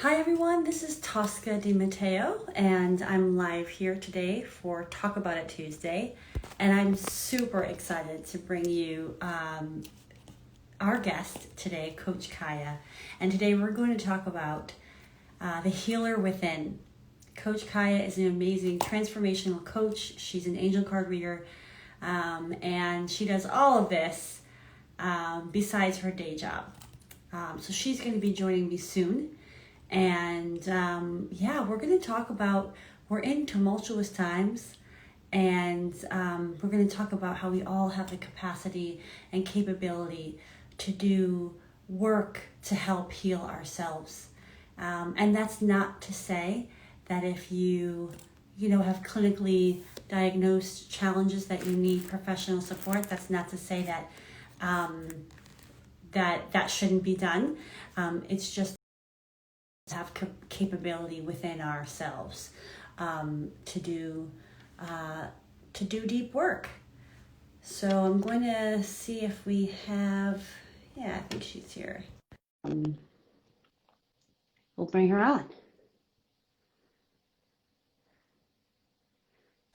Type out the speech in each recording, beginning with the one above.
Hi everyone, this is Tosca Di Matteo, and I'm live here today for Talk About It Tuesday. And I'm super excited to bring you our guest today, Coach Khaya. And today we're going to talk about the healer within. Coach Khaya is an amazing transformational coach. She's an angel card reader, and she does all of this besides her day job. So she's going to be joining me soon. And we're going to talk about, we're in tumultuous times, and we're going to talk about how we all have the capacity and capability to do work to help heal ourselves. And that's not to say that if you have clinically diagnosed challenges that you need professional support, that's not to say that that shouldn't be done. It's just have capability within ourselves to do deep work. So I'm going to see if we have. Yeah, I think she's here. We'll bring her on.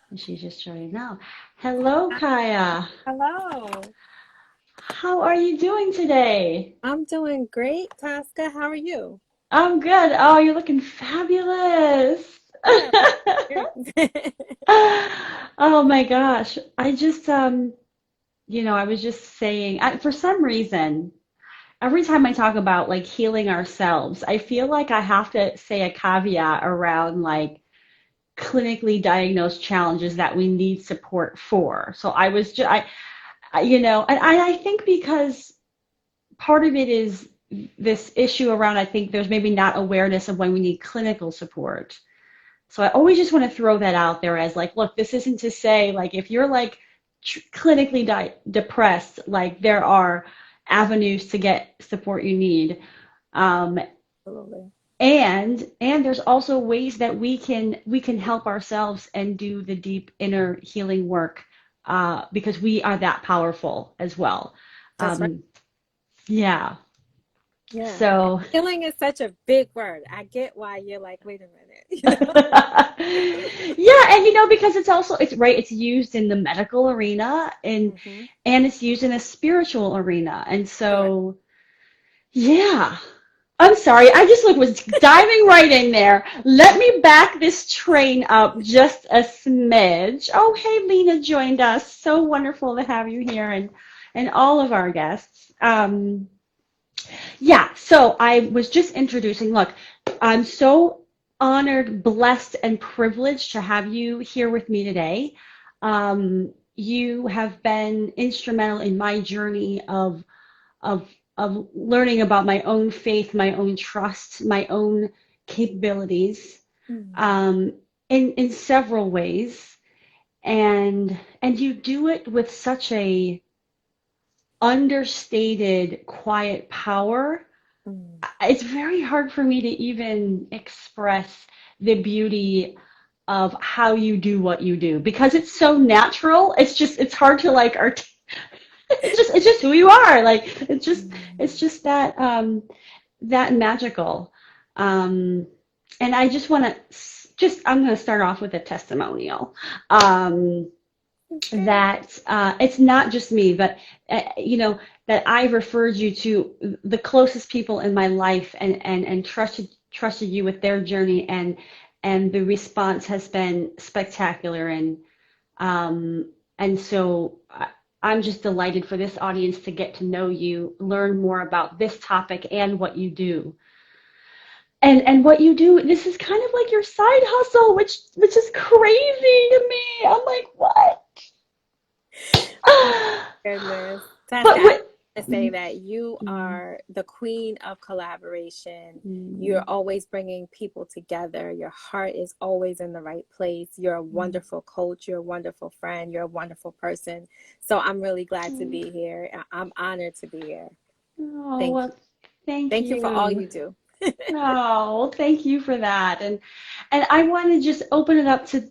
And she's just joining now. Hello, Khaya. Hello. How are you doing today? I'm doing great, Tosca. How are you? I'm good. Oh, you're looking fabulous. Oh, Oh my gosh. I just I was just saying, for some reason, every time I talk about like healing ourselves, I feel like I have to say a caveat around like clinically diagnosed challenges that we need support for. So I was just, and I think because part of it is this issue around, I think there's maybe not awareness of when we need clinical support. So I always just want to throw that out there as like, look, this isn't to say like if you're like clinically depressed, like there are avenues to get support you need. Um, absolutely. and there's also ways that we can help ourselves and do the deep inner healing work because we are that powerful as well. That's right. Um, yeah. Yeah. So Healing is such a big word. I get why you're like, wait a minute, yeah, and because it's right, it's used in the medical arena hmm and it's used in a spiritual arena. And Correct. so yeah. I'm sorry, I just was diving right in there. Let me back this train up just a smidge. Oh, hey, Lena joined us. So wonderful to have you here and all of our guests. Yeah, so I was just introducing, look, I'm so honored, blessed, and privileged to have you here with me today. You have been instrumental in my journey of of learning about my own faith, my own trust, my own capabilities, Mm. um, in several ways, and you do it with such a understated, quiet power. Mm. It's very hard for me to even express the beauty of how you do what you do because it's so natural. It's hard to like art. It's just who you are. Like it's just that magical. Um, and I just want to just I'm going to start off with a testimonial. Um, Okay. that it's not just me, but that I referred you to the closest people in my life and trusted you with their journey and the response has been spectacular and so I'm just delighted for this audience to get to know you, learn more about this topic and what you do. And what you do, this is kind of like your side hustle, which is crazy to me. I'm like, what? Oh, goodness. But Tasca, I what? to say that you Mm, are the queen of collaboration. You're mm, always bringing people together. Your heart is always in the right place. You're a mm, wonderful coach. You're a wonderful friend. You're a wonderful person. So I'm really glad to mm. be here. I'm honored to be here. Oh, Thank you. well, thank Thank you for all you. you do. Oh, well, thank you for that. And I want to just open it up to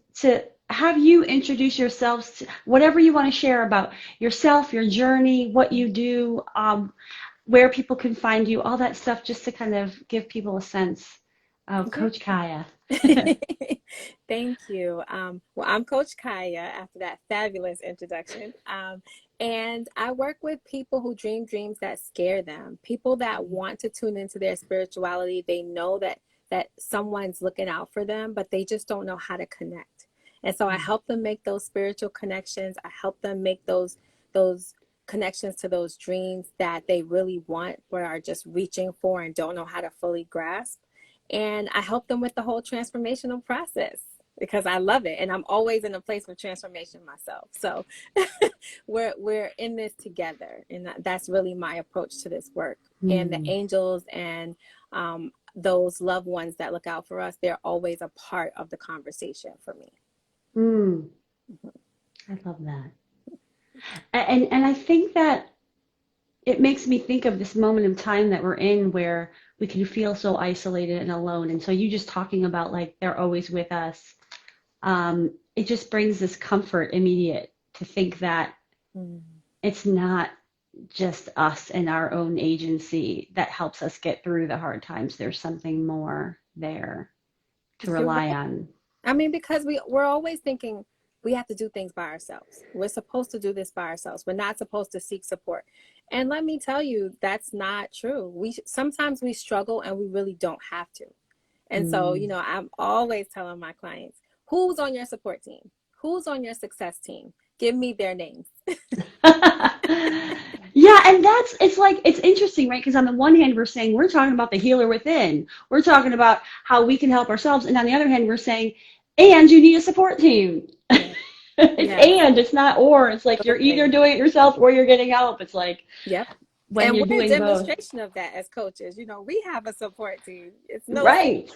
have you introduce yourselves to whatever you want to share about yourself, your journey, what you do, where people can find you, all that stuff, just to kind of give people a sense. Oh, Okay. Coach Kaya. Thank you. Well, I'm Coach Khaya after that fabulous introduction. And I work with people who dream dreams that scare them, people that want to tune into their spirituality. They know that someone's looking out for them, but they just don't know how to connect. And so I help them make those spiritual connections. I help them make those connections to those dreams that they really want, but are just reaching for and don't know how to fully grasp. And I help them with the whole transformational process because I love it. And I'm always in a place of transformation myself. So we're in this together. And that's really my approach to this work. And the Hmm. angels and those loved ones that look out for us, they're always a part of the conversation for me. Hmm. I love that. And I think that it makes me think of this moment in time that we're in where we can feel so isolated and alone. And so you just talking about like they're always with us, it just brings this comfort immediate to think that Mm. it's not just us and our own agency that helps us get through the hard times. There's something more there to You're rely right. on. I mean, because we're always thinking we have to do things by ourselves. We're supposed to do this by ourselves. We're not supposed to seek support. And let me tell you, that's not true. We sometimes we struggle and we really don't have to. And so, Mm. I'm always telling my clients, who's on your support team? Who's on your success team? Give me their names. Yeah, and it's like, it's interesting, right? Because on the one hand, we're saying we're talking about the healer within. We're talking about how we can help ourselves. And on the other hand, we're saying, and you need a support team. Yeah. Yes. It's not or. It's like you're either Absolutely. doing it yourself or you're getting help. It's like Yep. when And you're we're a doing both. demonstration of that as coaches. We have a support team. It's no Right.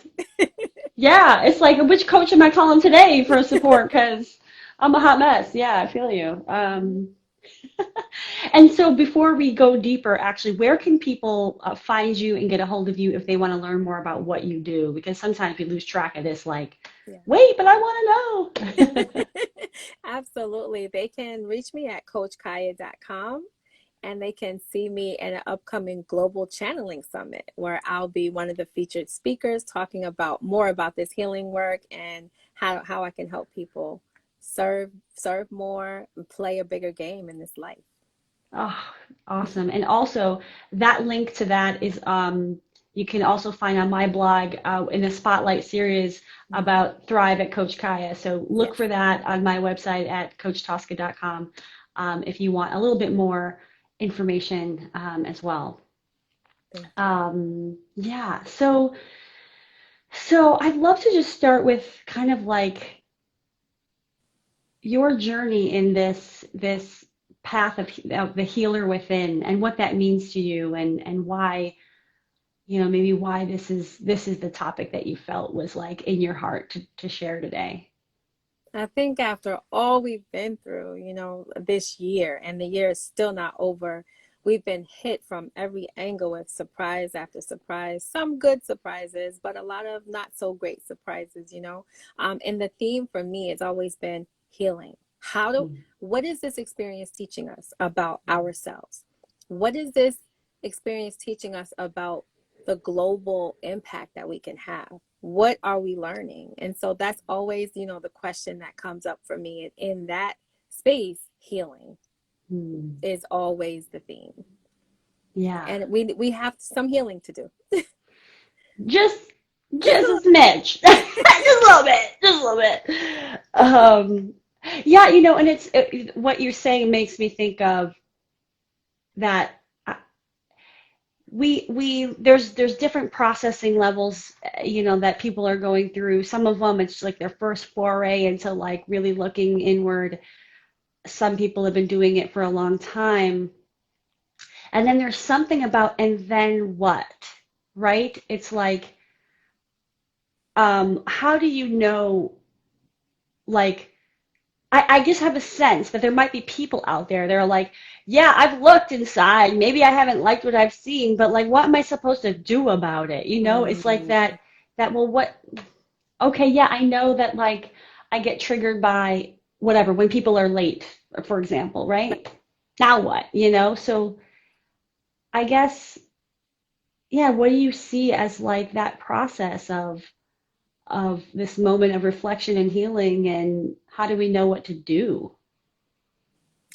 Yeah, it's like, which coach am I calling today for support? Because I'm a hot mess. Yeah, I feel you. secret. And so before we go deeper, actually, where can people find you and get a hold of you if they want to learn more about what you do? Because sometimes we lose track of this, like, Yeah. wait, but I want to know. Absolutely. They can reach me at coachkaya.com and they can see me at an upcoming global channeling summit where I'll be one of the featured speakers talking about more about this healing work and how I can help people serve more and play a bigger game in this life. Oh, awesome. And also, that link to that is you can also find on my blog in the Spotlight series Mhm. about Thrive at Coach Kaya. So look Yes. for that on my website at coachtosca.com if you want a little bit more information as well. Thank you. Yeah, so I'd love to just start with kind of like your journey in this path of the healer within and what that means to you and why, maybe why this is the topic that you felt was like in your heart to share today. I think after all we've been through, this year, and the year is still not over, we've been hit from every angle with surprise after surprise, some good surprises, but a lot of not so great surprises. And the theme for me has always been healing. Mm, What is this experience teaching us about ourselves? What is this experience teaching us about the global impact that we can have? What are we learning? And so that's always, the question that comes up for me. And in that space, healing mm. is always the theme. Yeah, And we have some healing to do. just Just a just a little smidge, just a little bit. Yeah, and what you're saying makes me think of that we there's different processing levels, that people are going through. Some of them it's like their first foray into like really looking inward. Some people have been doing it for a long time, and then there's something about and then what, right? It's like, how do you know, like, I just have a sense that there might be people out there that are like, yeah, I've looked inside. Maybe I haven't liked what I've seen, but like, what am I supposed to do about it? It's like mm, that, well, what, okay, yeah, I know that like I get triggered by whatever when people are late, for example, right? Now what? So I guess, yeah, what do you see as like that process of this moment of reflection and healing, and how do we know what to do?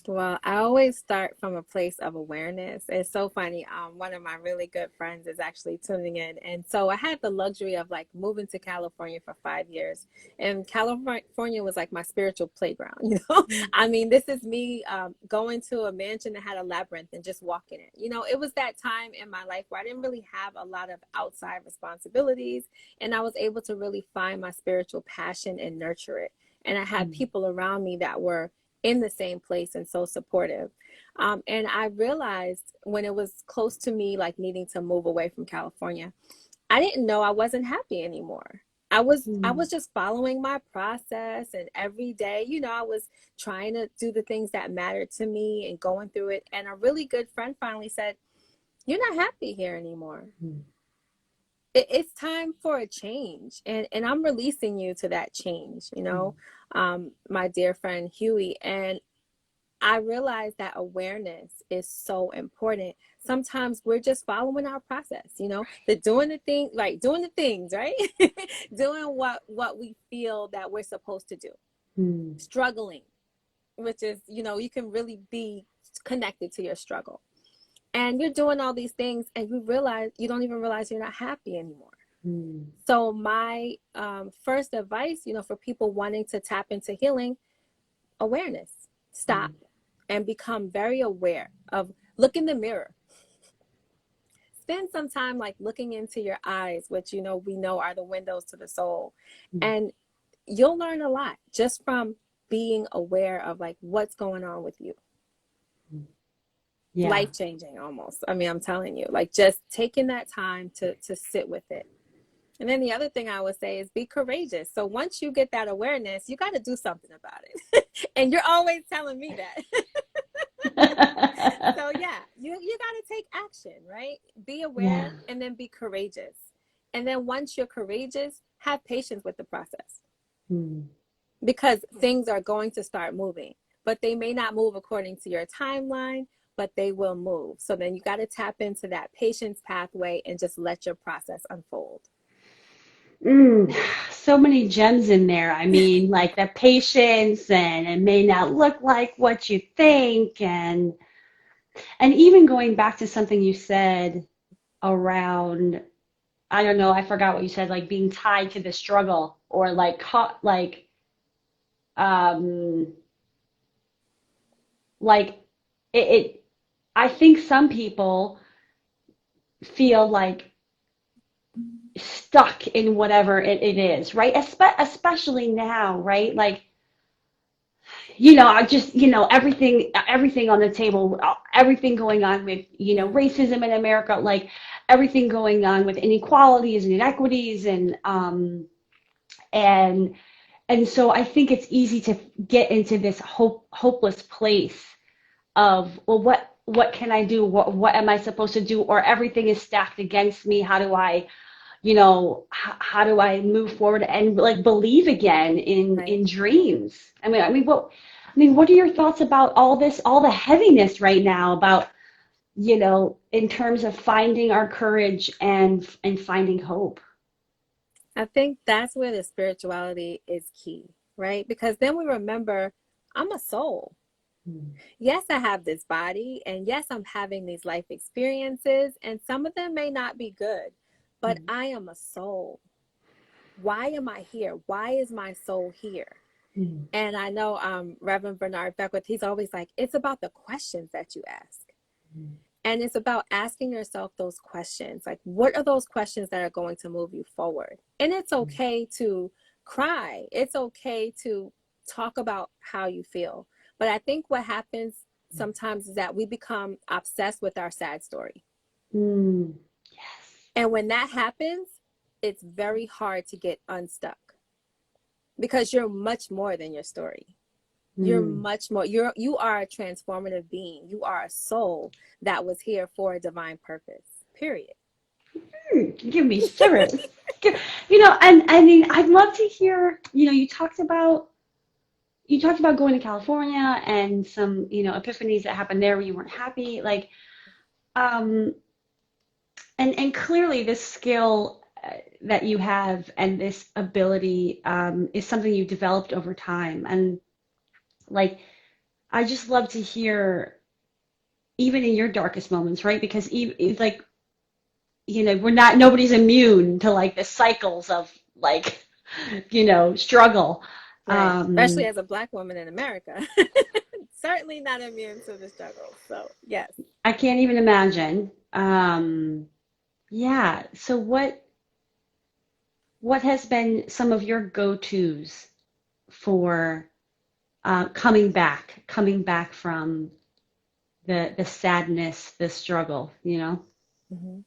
Well, I always start from a place of awareness. It's so funny. One of my really good friends is actually tuning in. And so I had the luxury of like moving to California for 5 years. And California was like my spiritual playground, you know? I mean, this is me going to a mansion that had a labyrinth and just walking it. You know, it was that time in my life where I didn't really have a lot of outside responsibilities. And I was able to really find my spiritual passion and nurture it. And I had Mm, people around me that were in the same place and so supportive. And I realized when it was close to me, like needing to move away from California, I didn't know I wasn't happy anymore. I mm, was just following my process, and every day, you know, I was trying to do the things that mattered to me and going through it. And a really good friend finally said, "You're not happy here anymore. mm, It's time for a change, and I'm releasing you to that change." You mm, know, my dear friend Huey, and I realize that awareness is so important. Sometimes we're just following our process, you know, the doing the thing, like doing the things, right? Doing what we feel that we're supposed to do. mm, Struggling, which is, you know, you can really be connected to your struggle. And you're doing all these things and you don't even realize you're not happy anymore. mm, So my first advice, you know, for people wanting to tap into healing, awareness. Stop mm, and become very aware of, look in the mirror. Spend some time like looking into your eyes, which, you know, we know are the windows to the soul. mm, And you'll learn a lot just from being aware of like what's going on with you. mm. Yeah. Life changing almost. I mean, I'm telling you, like just taking that time to sit with it. And then the other thing I would say is be courageous. So once you get that awareness, you got to do something about it. And you're always telling me that. So yeah, you got to take action, right? Be Yeah. aware and then be courageous. And then once you're courageous, have patience with the process Mm, because things are going to start moving, but they may not move according to your timeline, but they will move. So then you got to tap into that patience pathway and just let your process unfold. mm. So many gems in there. I mean, like the patience, and it may not look like what you think, and even going back to something you said around, I don't know, I forgot what you said, like being tied to the struggle, or like caught, um like it I think some people feel like stuck in whatever it is, right? Especially now, right? Like, I just, everything on the table, everything going on with, racism in America, like everything going on with inequalities and inequities, and and so I think it's easy to get into this hopeless place of, well, what can I do? What am I supposed to do? Or everything is stacked against me. How do I, how do I move forward and like believe again Right. in dreams? What are your thoughts about all this, all the heaviness right now about, in terms of finding our courage and finding hope? I think that's where the spirituality is key, right? Because then we remember I'm a soul. Mm, Yes, I have this body, and yes, I'm having these life experiences, and some of them may not be good, but mm, I am a soul. Why am I here? Why is my soul here? mm, And I know Reverend Bernard Beckwith, he's always like, it's about the questions that you ask. mm, And it's about asking yourself those questions. Like, what are those questions that are going to move you forward? And it's mm, okay to cry. It's okay to talk about how you feel. But I think what happens sometimes is that we become obsessed with our sad story. mm. Yes. And when that happens, it's very hard to get unstuck because you're much more than your story. You're Mm. much more. You are a transformative being. You are a soul that was here for a divine purpose. Period. Give me shivers. And I mean, I'd love to hear, you talked about going to California and some, epiphanies that happened there where you weren't happy. Like, um, And clearly this skill that you have and this ability is something you developed over time. And like, I just love to hear, even in your darkest moments, right? Because even, like, we're not, nobody's immune to like the cycles of like, struggle. Right. Especially Um, as a Black woman in America. Certainly not immune to the struggles. So, yes. I can't even imagine. Yeah. So what has been some of your go-tos for coming back from the sadness, the struggle, you know? Mhm.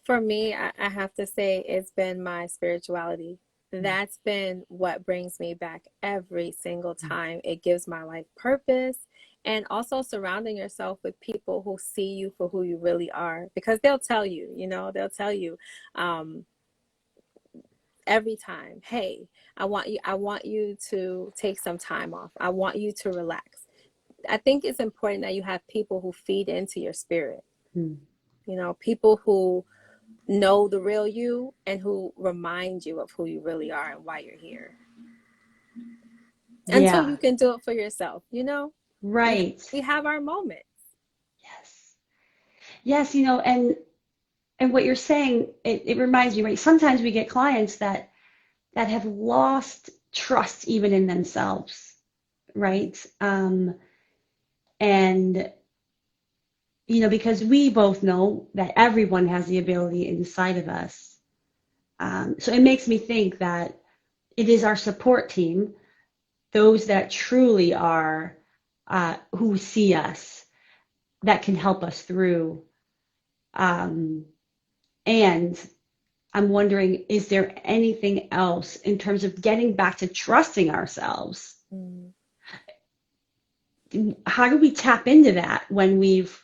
For me, I have to say it's been my spirituality. That's been what brings me back every single time. It gives my life purpose. And also surrounding yourself with people who see you for who you really are, because they'll tell you, they'll tell you um, every time, hey, I want you to take some time off. I want you to relax. I think it's important that you have people who feed into your spirit, Mm. people who know the real you and who remind you of who you really are and why you're here until Yeah, you can do it for yourself. we right. we have our moments. Yes. Yes, and what you're saying, it reminds me, right? Sometimes we get clients that have lost trust even in themselves, right? And because we both know that everyone has the ability inside of us. So it makes me think that it is our support team, those that truly are who see us, that can help us through. Um, and I'm wondering, is there anything else in terms of getting back to trusting ourselves? Mm. How do we tap into that when we've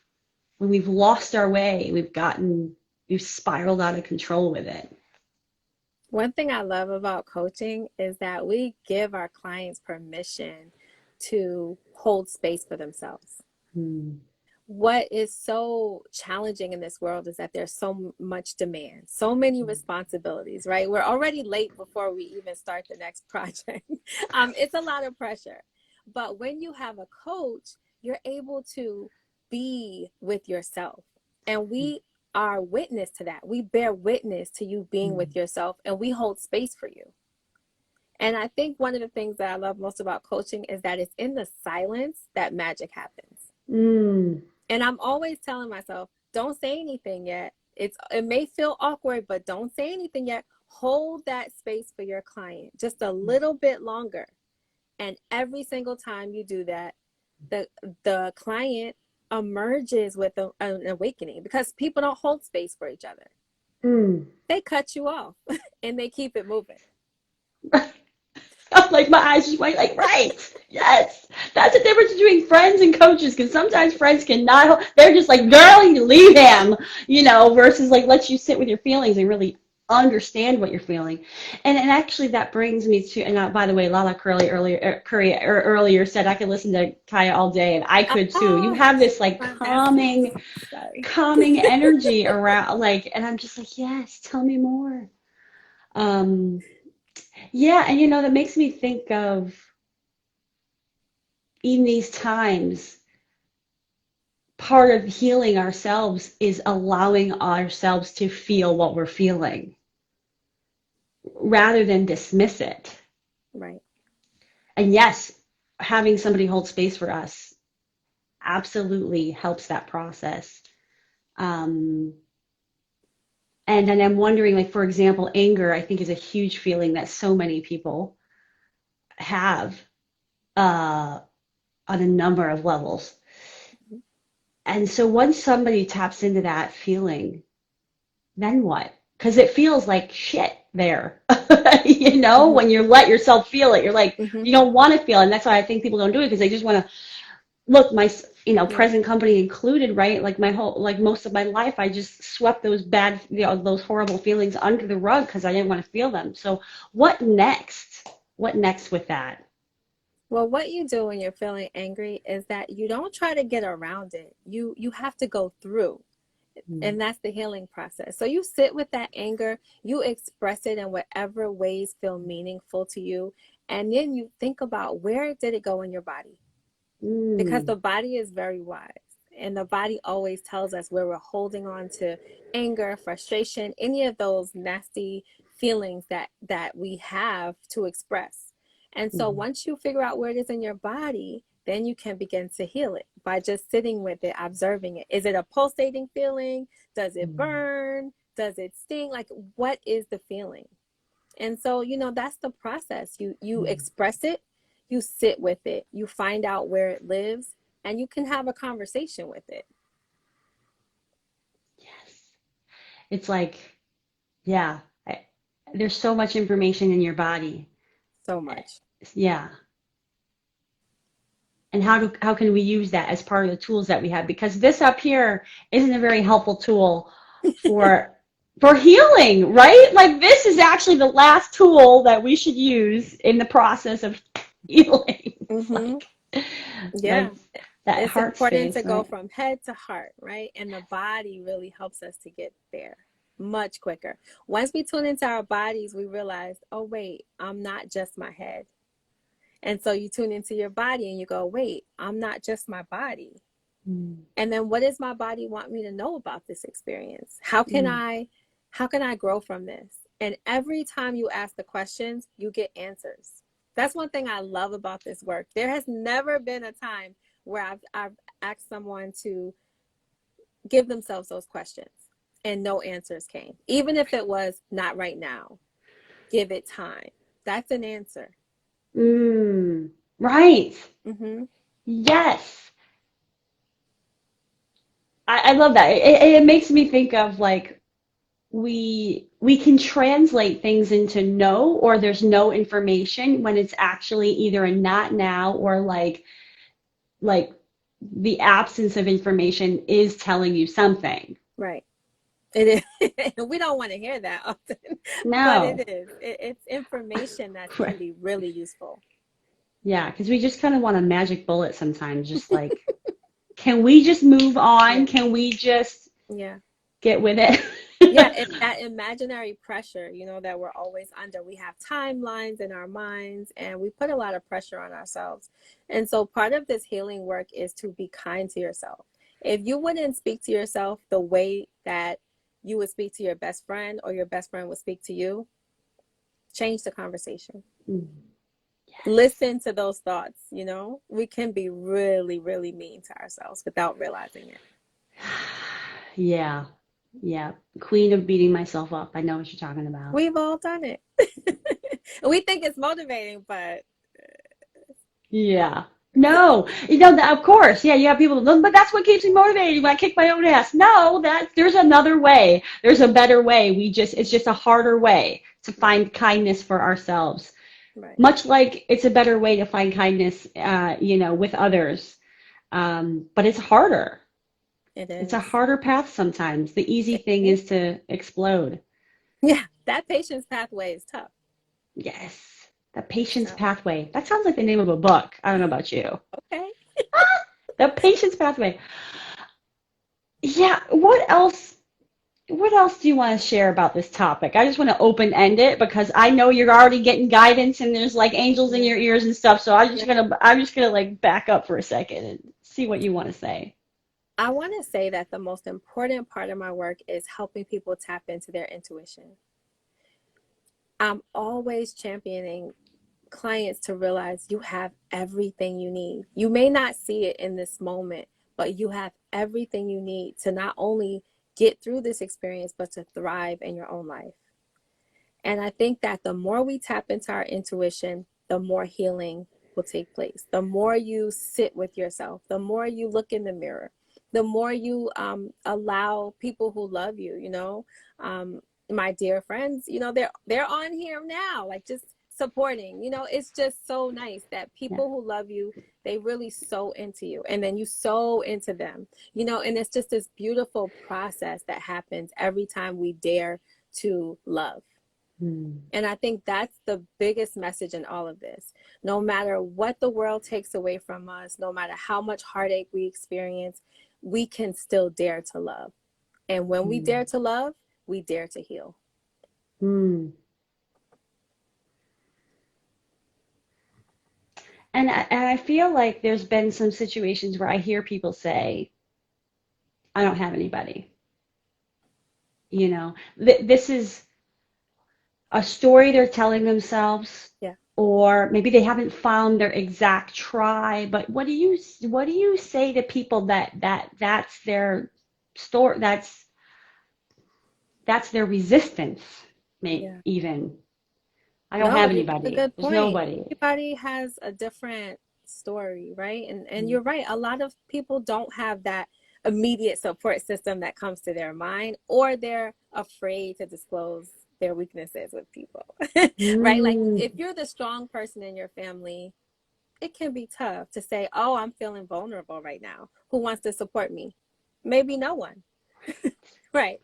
lost our way, we've spiraled out of control with it? One thing I love about coaching is that we give our clients permission to hold space for themselves. Hmm. What is so challenging in this world is that there's so much demand, so many responsibilities, right? We're already late before we even start the next project. It's a lot of pressure. But when you have a coach, you're able to be with yourself. And we are witness to that. We bear witness to you being with yourself and we hold space for you. And I think one of the things that I love most about coaching is that it's in the silence that magic happens. Mm. And I'm always telling myself, don't say anything yet. It may feel awkward, but don't say anything yet. Hold that space for your client just a little bit longer. And every single time you do that, the client emerges with an awakening because people don't hold space for each other. Mm. They cut you off and they keep it moving. Like my eyes just went like, right, yes. That's the difference between friends and coaches, because sometimes friends cannot, they're just like, girl, you leave him, versus like, let you sit with your feelings and really understand what you're feeling. And actually that brings me to, and by the way, Lala Curry earlier said I could listen to Kaya all day, and I could too. You Oh, have this like my masterpiece. Sorry. calming energy around, like, and I'm just like, yes, tell me more. Um, yeah, and that makes me think of, in these times, part of healing ourselves is allowing ourselves to feel what we're feeling rather than dismiss it. Right. And yes, having somebody hold space for us absolutely helps that process. Um, and then I'm wondering, like, for example, anger, I think, is a huge feeling that so many people have on a number of levels. And so once somebody taps into that feeling, then what? Because it feels like shit there. Mm-hmm. When you let yourself feel it, you're like, Mm-hmm. you don't want to feel it. And that's why I think people don't do it, because they just want to look, Yeah. present company included, right? Like like most of my life, I just swept those bad, those horrible feelings under the rug because I didn't want to feel them. So what next? What next with that? Well, what you do when you're feeling angry is that you don't try to get around it. You have to go through. Mm. And that's the healing process. So you sit with that anger, you express it in whatever ways feel meaningful to you. And then you think about, where did it go in your body? Because Mm. the body is very wise. And the body always tells us where we're holding on to anger, frustration, any of those nasty feelings that we have to express. And so Mm. once you figure out where it is in your body, then you can begin to heal it by just sitting with it, observing it. Is it a pulsating feeling? Does it Mm. burn? Does it sting? Like, what is the feeling? And so, that's the process. You Mm. express it, you sit with it, you find out where it lives, and you can have a conversation with it. Yes. It's like, yeah, I, there's so much information in your body. So much. Yeah. And how can we use that as part of the tools that we have? Because this up here isn't a very helpful tool for for healing, right? Like this is actually the last tool that we should use in the process of healing. It's Mm-hmm. like Yeah. that It's heart important to space, go right? from head to heart, right? And the body really helps us to get there much quicker. Once we tune into our bodies, we realize, oh, wait, I'm not just my head. And so you tune into your body and you go, wait, I'm not just my body. Mm. And then what does my body want me to know about this experience? How can I grow from this? And every time you ask the questions, you get answers. That's one thing I love about this work. There has never been a time where I've asked someone to give themselves those questions and no answers came. Even if it was not right now, give it time. That's an answer. Mm. Right. Mm-hmm. Yes. I love that. It makes me think of like we can translate things into no or there's no information when it's actually either a not now or like the absence of information is telling you something. Right. It is. We don't want to hear that often, but No. it is. It's information that can Right. be really useful. Yeah, because we just kind of want a magic bullet sometimes, just like, can we just move on? Yeah. Can we just Yeah. get with it? Yeah. It's that imaginary pressure, that we're always under. We have timelines in our minds and we put a lot of pressure on ourselves. And so part of this healing work is to be kind to yourself. If you wouldn't speak to yourself the way that you would speak to your best friend or your best friend would speak to you, change the conversation. Mm, yes. Listen to those thoughts. We can be really, really mean to ourselves without realizing it. Yeah. Yeah. Queen of beating myself up. I know what you're talking about. We've all done it. We think it's motivating, but Yeah. No, that, of course, yeah, you have people, but that's what keeps me motivated when I kick my own ass. No, there's another way. There's a better way. It's just a harder way to right, find kindness for ourselves. right. Much like it's a better way to find kindness, with others. But it's harder. It It's a is. harder path sometimes. The easy It thing is. is to explode. Yeah, that patience pathway is tough. Yes. The It's patience tough. pathway. That sounds like the name of a book. I don't know about you. Okay. The patience pathway. Yeah, what else do you want to share about this topic? I just want to open end it because I know you're already getting guidance and there's like angels in Yeah. your ears and stuff. So Yeah. I'm just gonna like back up for a second and see what you want to say. I want to say that the most important part of my work is helping people tap into their intuition. I'm always championing clients to realize you have everything you need. You may not see it in this moment, but you have everything you need to not only get through this experience, but to thrive in your own life. And I think that the more we tap into our intuition, the more healing will take place. The more you sit with yourself, the more you look in the mirror, the more you allow people who love you, my dear friends, they're on here now, like just supporting. It's just so nice that Yeah. people who love you, they really sow into you, and then you sow into them. And it's just this beautiful process that happens every time we dare to love. Hmm. And I think that's the biggest message in all of this. No matter what the world takes away from us, no matter how much heartache we experience, we can still dare to love. And when we Mm. dare to love, we dare to heal. Mm. And I feel like there's been some situations where I hear people say, I don't have anybody. This is a story they're telling themselves, Yeah. or maybe they haven't found their exact tribe. But what do you say to people that's their story, that's their resistance, maybe Yeah. even. I don't No, have you make a anybody. good There's point. nobody. Everybody has a different story, right? And Mm. you're right. A lot of people don't have that immediate support system that comes to their mind, or they're afraid to disclose their weaknesses with people, right? Like Mm. if you're the strong person in your family, it can be tough to say, "Oh, I'm feeling vulnerable right now. Who wants to support me?" Maybe no one, right?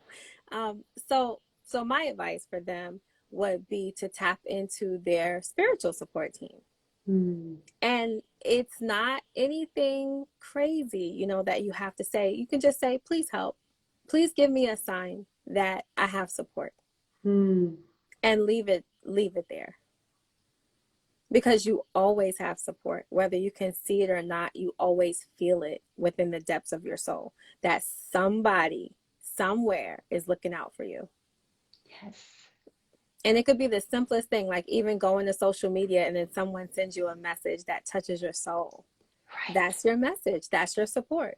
So my advice for them would be to tap into their spiritual support team. Mm. And it's not anything crazy, that you have to say. You can just say, please help. Please give me a sign that I have support, Mm. and leave it there. Because you always have support, whether you can see it or not, you always feel it within the depths of your soul that somebody somewhere is looking out for you. Yes. And it could be the simplest thing, like even going to social media and then someone sends you a message that touches your soul. Right. That's your message. That's your support.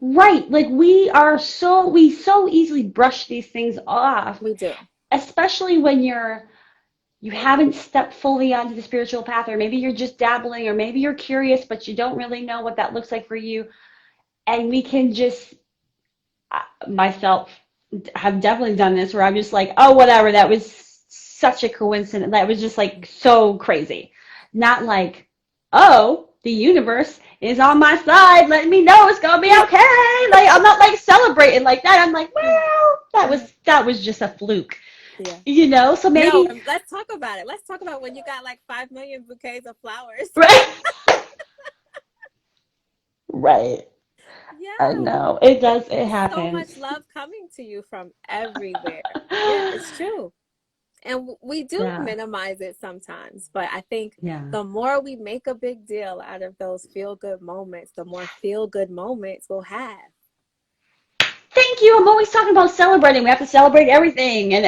Right. Like we so easily brush these things off, We do. especially when you haven't stepped fully onto the spiritual path, or maybe you're just dabbling, or maybe you're curious, but you don't really know what that looks like for you. And we can just, myself, have definitely done this where I'm just like, oh, whatever, that was such a coincidence. That was just like so crazy. Not like, oh, the universe is on my side, letting me know it's gonna be okay. Like I'm not like celebrating like that. I'm like, well, that was just a fluke. Yeah. So No, maybe, let's talk about it. Let's talk about when you got like 5 million bouquets of flowers. right? Right. I Yeah. know. It There's does, it so happens. much love coming to you from everywhere. Yeah, it's true. And we do Yeah. minimize it sometimes, but I think Yeah. the more we make a big deal out of those feel good moments, the more feel good moments we'll have. Thank you. I'm always talking about celebrating. We have to celebrate everything, and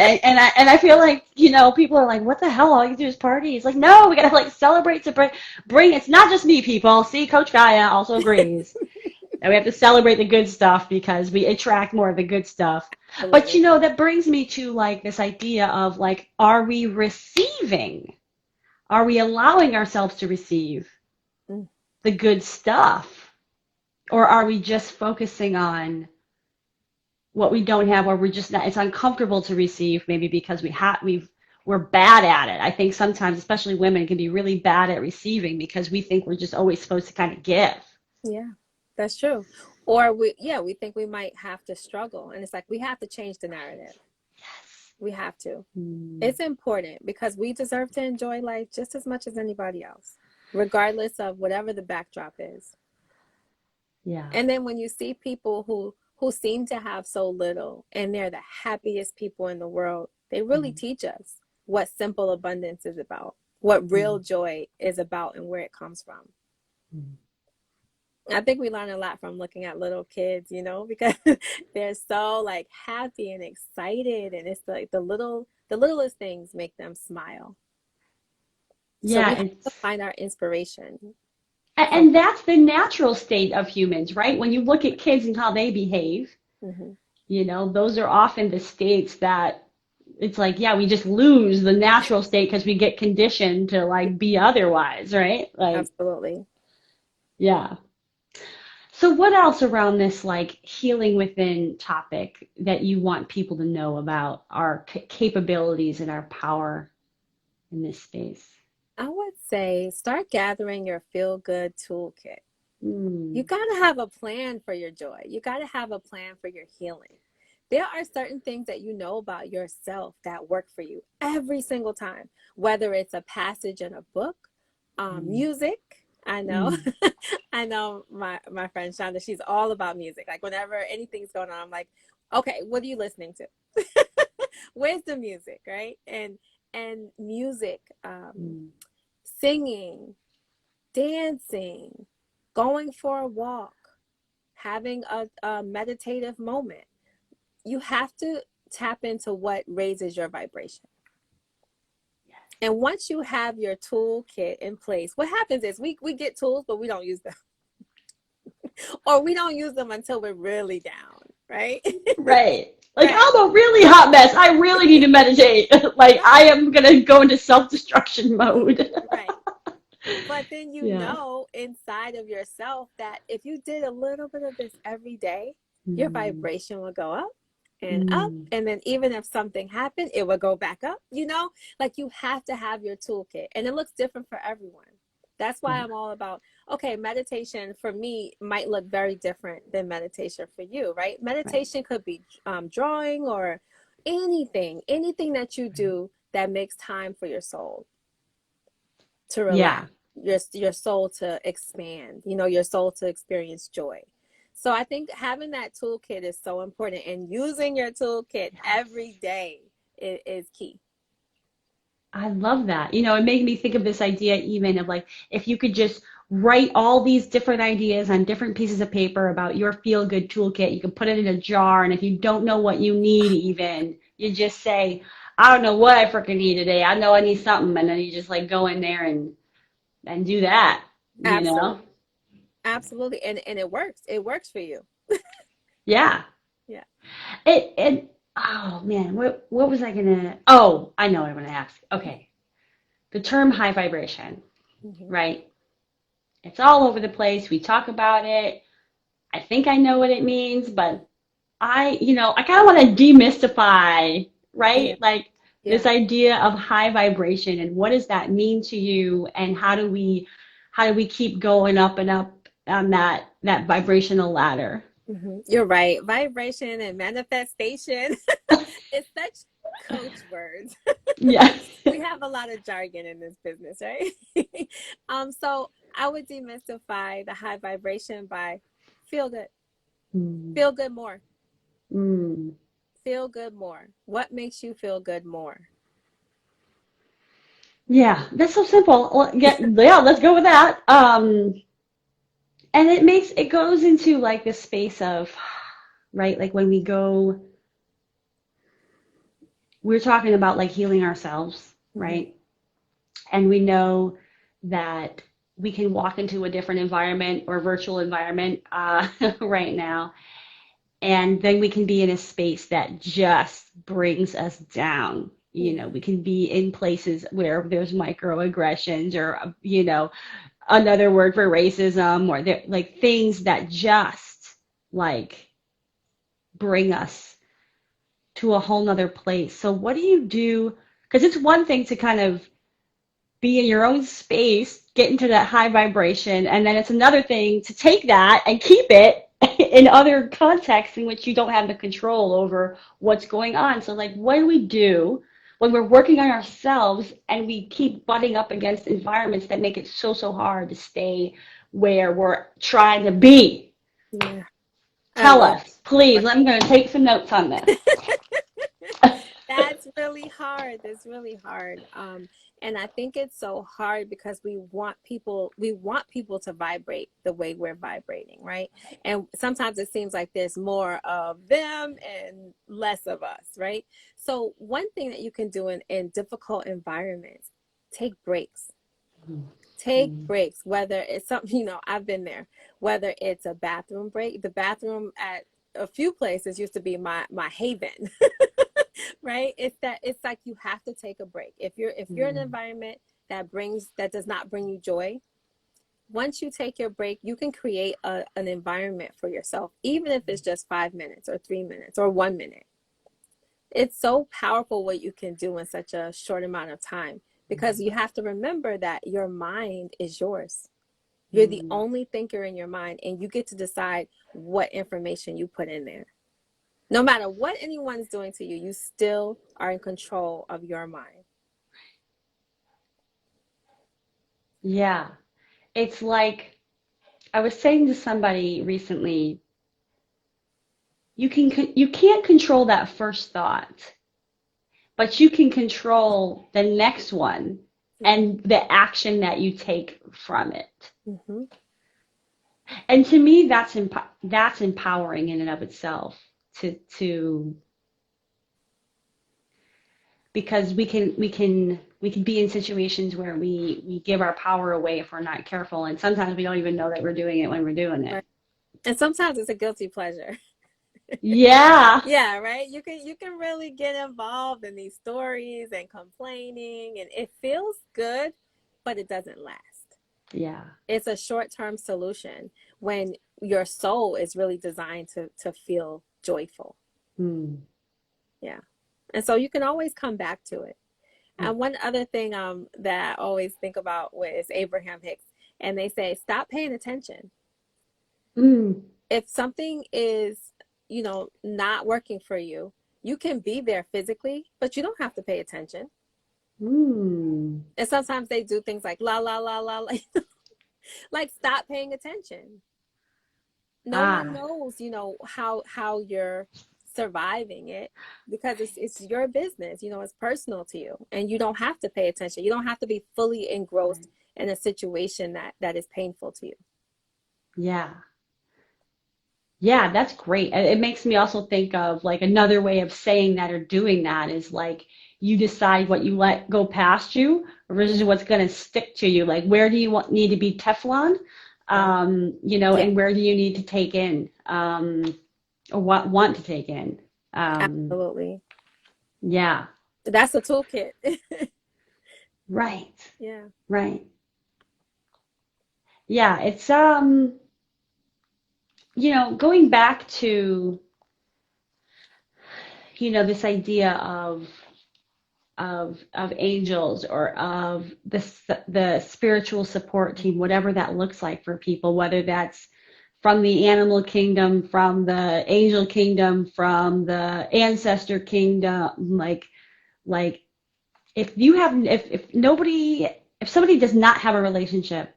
I feel like people are like, "What the hell? All you do is party." It's like, no, we gotta like celebrate to bring. It's not just me, people. See, Coach Khaya also agrees that we have to celebrate the good stuff because we attract more of the good stuff. But Absolutely. that brings me to like this idea of like, are we receiving? Are we allowing ourselves to receive Mm, the good stuff, or are we just focusing on what we don't have, or we're just not, it's uncomfortable to receive, maybe because we're bad at it. I think sometimes, especially women, can be really bad at receiving because we think we're just always supposed to kind of give. yeah, that's true. Or we think we might have to struggle. And it's like we have to change the narrative. Yes. We have to. Mm. It's important because we deserve to enjoy life just as much as anybody else, regardless of whatever the backdrop is. Yeah. And then when you see people who seem to have so little and they're the happiest people in the world, they really Mm. teach us what simple abundance is about, what real Mm. joy is about, and where it comes from. Mm. I think we learn a lot from looking at little kids, because they're so like happy and excited, and it's like the littlest things make them smile. So we Yeah, have to find our inspiration from. and that's the natural state of humans, right? When you look at kids and how they behave, Mhm. those are often the states that it's like, yeah, we just lose the natural state because we get conditioned to like be otherwise, right? Like, Absolutely. yeah. So what else around this like healing within topic that you want people to know about our capabilities and our power in this space? I would say start gathering your feel good toolkit. You Hmm. got to have a plan for your joy. You got to have a plan for your healing. There are certain things that you know about yourself that work for you every single time, whether it's a passage in a book, Hmm. music. I know, Hmm. I know my friend Shonda, she's all about music. Like whenever anything's going on, I'm like, Okay, what are you listening to? Where's the music, right? And music, Mm. singing, dancing, going for a walk, having a meditative moment. You have to tap into what raises your vibration. And once you have your toolkit in place, what happens is we get tools, but we don't use them. Or we don't use them until we're really down, right? Right. Like, Right. I'm a really hot mess. I really need to meditate. Like, I Right. am gonna go into self-destruction mode. Right. But then you Yeah. know inside of yourself that if you did a little bit of this every day, your Mm. vibration will go up. Mm. And then even if something happened, it will go back up. Like you have to have your toolkit. And it looks different for everyone. That's why Yeah. I'm all about, okay, meditation for me might look very different than meditation for you, right? Right. Meditation could be drawing or anything that you do that makes time for your soul to relax, Yeah. your soul to expand, your soul to experience joy. So I think having that toolkit is so important, and using your toolkit every Yes. day is key. I love that. It made me think of this idea even of like if you could just write all these different ideas on different pieces of paper about your feel good toolkit, you can put it in a jar, and if you don't know what you need even, you just say, I don't know what I freaking need today. I know I need something, and then you just like go in there and do that, you know? Absolutely. Absolutely. And it works for you. Yeah. Yeah. It oh man, what was I gonna oh, I know what I'm gonna ask. Okay. The term high vibration, Hmm. right? It's all over the place. We talk about it. I think I know what it means, but I kind of want to demystify, Yeah. right? Like this Yeah. idea of high vibration and what does that mean to you and how do we keep going up and up on that vibrational ladder? You're right. Vibration and manifestation. It's such coach words. Yes. We have a lot of jargon in this business, right? So I would demystify the high vibration by feel good. Mm, Feel good more. mm. Feel good more. What makes you feel good more? Yeah, that's so simple. Well, yeah, let's go with that. And it goes into like this space of, right, like when we're talking about like healing ourselves, Hmm. right? And we know that we can walk into a different environment or virtual environment right now, and then we can be in a space that just brings us down. Yeah. We can be in places where there's microaggressions or, another word for racism or like things that just like bring us to a whole nother place. So what do you do? Because it's one thing to kind of be in your own space, get into that high vibration, and then it's another thing to take that and keep it in other contexts in which you don't have the control over what's going on. So, like, what do we do when we're working on ourselves and we keep butting up against environments that make it so, so hard to stay where we're trying to be? Yeah. I Tell love us, please. it. I'm going to take some notes on this. That's really hard. That's really hard. And I think it's so hard because we want people to vibrate the way we're vibrating, right? And sometimes it seems like there's more of them and less of us, right? So one thing that you can do in difficult environments, take breaks. Take breaks, whether it's something, I've been there, whether it's a bathroom break. The bathroom at a few places used to be my haven. Right? It's like you have to take a break. If you're in an environment that does not bring you joy, once you take your break, you can create an environment for yourself, even if it's just 5 minutes or 3 minutes or 1 minute. It's so powerful what you can do in such a short amount of time because you have to remember that your mind is yours. You're the Mm. only thinker in your mind, and you get to decide what information you put in there. No matter what anyone's doing to you, you still are in control of your mind. Yeah. It's like I was saying to somebody recently, you can't control that first thought, but you can control the next one Yeah. and the action that you take from it. Hmm. And to me, that's empowering in and of itself to because we can be in situations where we give our power away if we're not careful, and sometimes we don't even know that we're doing it when we're doing it. Right. And sometimes it's a guilty pleasure. Yeah. Yeah, right. You can really get involved in these stories and complaining, and it feels good, but it doesn't last. Yeah. It's a short-term solution when your soul is really designed to feel joyful. Hmm. Yeah. And so you can always come back to it. And one other thing that I always think about with is Abraham Hicks, and they say stop paying attention. Mm. If something is, not working for you, you can be there physically, but you don't have to pay attention. Mm. And sometimes they do things like la la la la, like stop paying attention. No one Ah. knows, how you're surviving it because it's your business, it's personal to you, and you don't have to pay attention. You don't have to be fully engrossed in a situation that is painful to you. Yeah. Yeah, that's great. It makes me also think of like another way of saying that or doing that is like you decide what you let go past you versus Yeah. what's going to stick to you. Like where do you need to be Teflon? Right. Yeah, And where do you need to take in, or what want to take in? Um, absolutely. yeah, That's a toolkit. right, Yeah. right. Yeah, it's going back to, this idea of angels or of the spiritual support team, whatever that looks like for people, whether that's from the animal kingdom, from the angel kingdom, from the ancestor kingdom, like if somebody does not have a relationship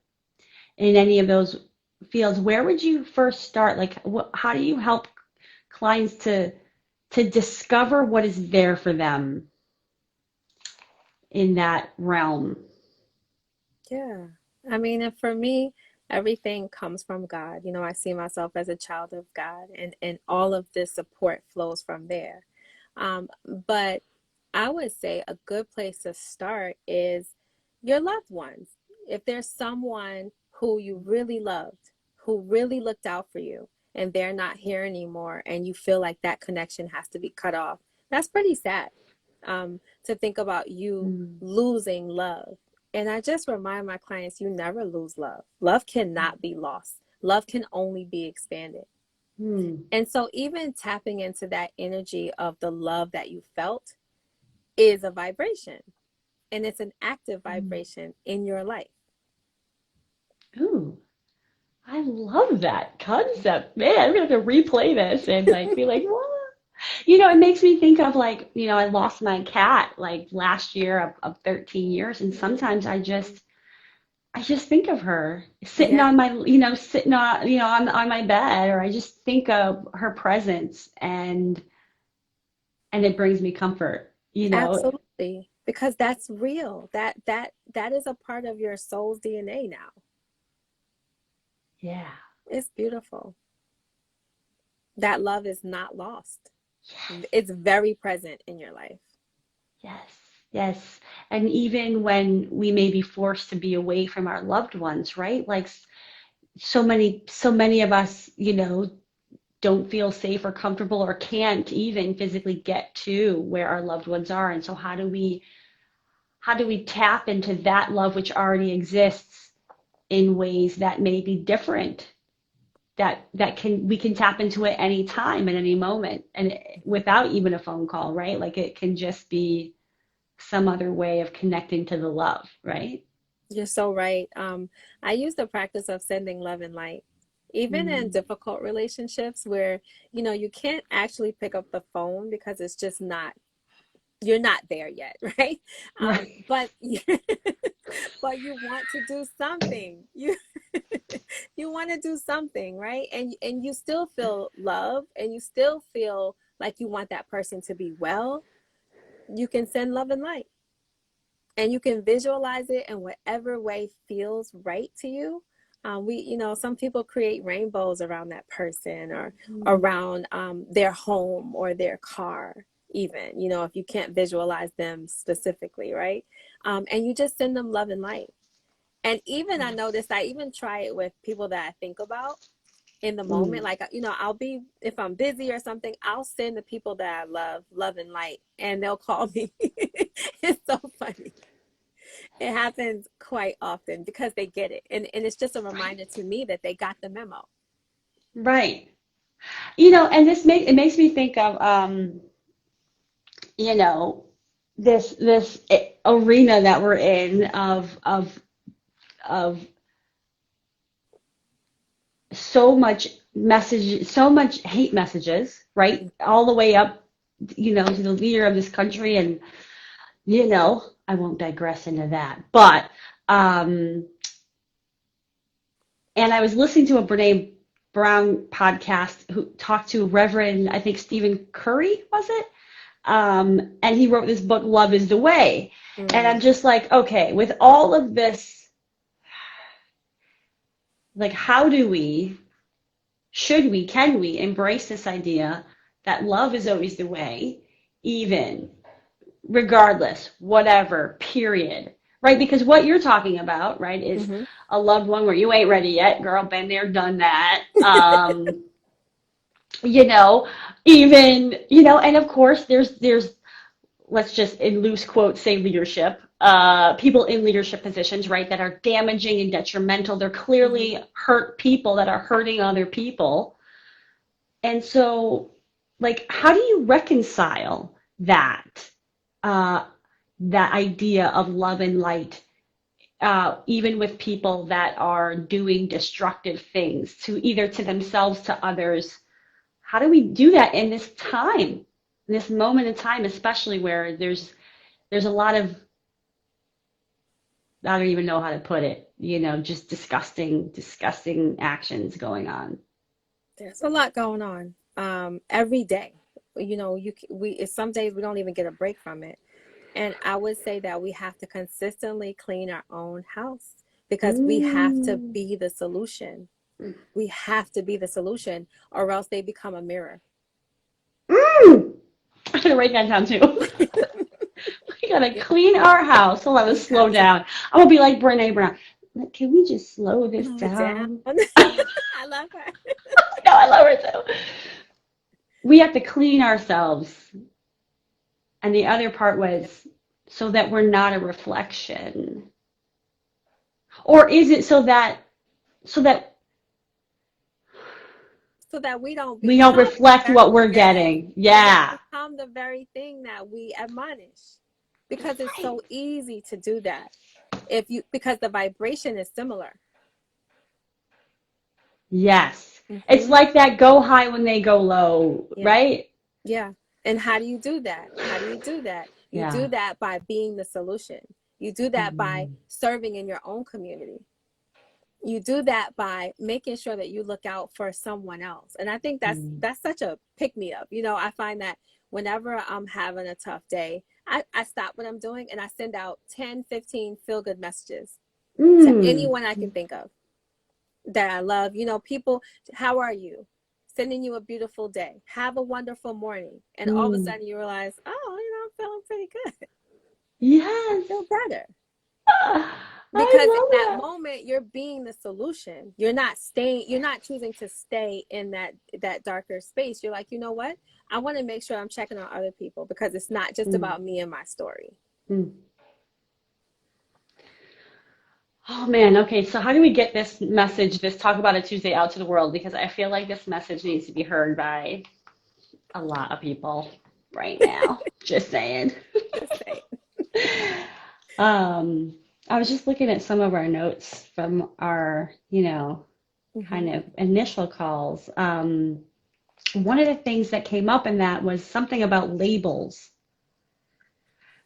in any of those fields, where would you first start? Like, how do you help clients to discover what is there for them in that realm? Yeah. I mean, and for me, everything comes from God. I see myself as a child of God, and all of this support flows from there. But I would say a good place to start is your loved ones. If there's someone who you really loved, who really looked out for you, and they're not here anymore, and you feel like that connection has to be cut off, that's pretty sad, to think about you Mm. losing love. And I just remind my clients, you never lose love. Love cannot be lost. Love can only be expanded. Hmm. And so, even tapping into that energy of the love that you felt is a vibration, and it's an active Mm. vibration in your life. Ooh, I love that concept. Man, I'm gonna have to replay this and like be like, what? It makes me think of like, I lost my cat like last year of 13 years, and sometimes I just think of her sitting Yeah, on my, sitting on, on my bed, or I just think of her presence and it brings me comfort. absolutely. Because that's real. That is a part of your soul's DNA now. Yeah. It's beautiful. That love is not lost. Yes. It's very present in your life. Yes. Yes. And even when we may be forced to be away from our loved ones, right? Like so many of us, don't feel safe or comfortable or can't even physically get to where our loved ones are. And so how do we tap into that love which already exists in ways that may be different, that can we can tap into it any time at any moment, and without even a phone call, right? Like it can just be some other way of connecting to the love, right? You're so right. I use the practice of sending love and light, even in Mm. difficult relationships where, you can't actually pick up the phone because it's just not, you're not there yet, right? Right. But but you want to do something. You You want to do something, right? And you still feel love and you still feel like you want that person to be well. You can send love and light and you can visualize it in whatever way feels right to you. Some people create rainbows around that person or around their home or their car, even, if you can't visualize them specifically, right? And you just send them love and light. And even I noticed I even try it with people that I think about in the moment. Mm. Like, I'll be, if I'm busy or something, I'll send the people that I love and light, and they'll call me. It's so funny. It happens quite often because they get it. And it's just a Right. reminder to me that they got the memo. Right. And it makes me think of you know, this arena that we're in of so much message, so much hate messages, right? All the way up, to the leader of this country, and I won't digress into that. But um, and I was listening to a Brene Brown podcast who talked to Reverend, I think Stephen Curry, was it? And he wrote this book, Love is the Way. And I'm Mm, just like, okay, with all of this, like, how do we, should we, can we embrace this idea that love is always the way, even, regardless, whatever, period, right? Because what you're talking about, right, is mm-hmm. a loved one where you ain't ready yet, girl, been there, done that. You know, even, and of course there's let's just in loose quotes say leadership, people in leadership positions, right, that are damaging and detrimental. They're Mm-hmm. clearly hurt people that are hurting other people. And so, like, how do you reconcile that, uh, that idea of love and light, even with people that are doing destructive things to either to themselves, to others? How do we do that in this time, in this moment in time, especially where there's a lot of, I don't even know how to put it, just disgusting actions going on. There's a lot going on every day. It's some days we don't even get a break from it. And I would say that we have to consistently clean our own house because we have to Mm. be the solution. We have to be the solution, or else they become a mirror. Mm. I'm gonna write that down too. We gotta Yeah, clean our house. So let us we slow have to down. I'm gonna be like Brene Brown. Like, can we just slow this slow it down. down? I love her. No, I love her too. We have to clean ourselves. And the other part Yeah. was so that we're not a reflection. Or is it so that So that we don't we don't become the reflect very, what we're yes, getting? we don't Yeah. become the very thing that we admonish because it's Right. so easy to do that. Because the vibration is similar. Yes. It's Hmm. like that go high when they go low, Yeah. right? Yeah. And how do you do that? How do you do that? You Yeah. do that by being the solution. You do that by Mm, serving in your own community. You do that by making sure that you look out for someone else. And I think that's mm, that's such a pick me up. I find that whenever I'm having a tough day, I stop what I'm doing and I send out 10, 15 feel good messages to mm, anyone I can think of that I love. People, how are you? Sending you a beautiful day. Have a wonderful morning. And all of a mm. sudden you realize, oh, I'm feeling pretty good. I Yes. feel better. Ah, I Because in love that that. moment you're being the solution. You're not choosing to stay in that darker space. You're like, you know what, I want to make sure I'm checking on other people because it's not just Mm, about me and my story. mm. Oh man, okay, so how do we get this message, this Talk About It Tuesday out to the world? Because I feel like this message needs to be heard by a lot of people right now. Just saying. Just say. Um, I was just looking at some of our notes from our, kind Mm-hmm. of initial calls. One of the things that came up in that was something about labels,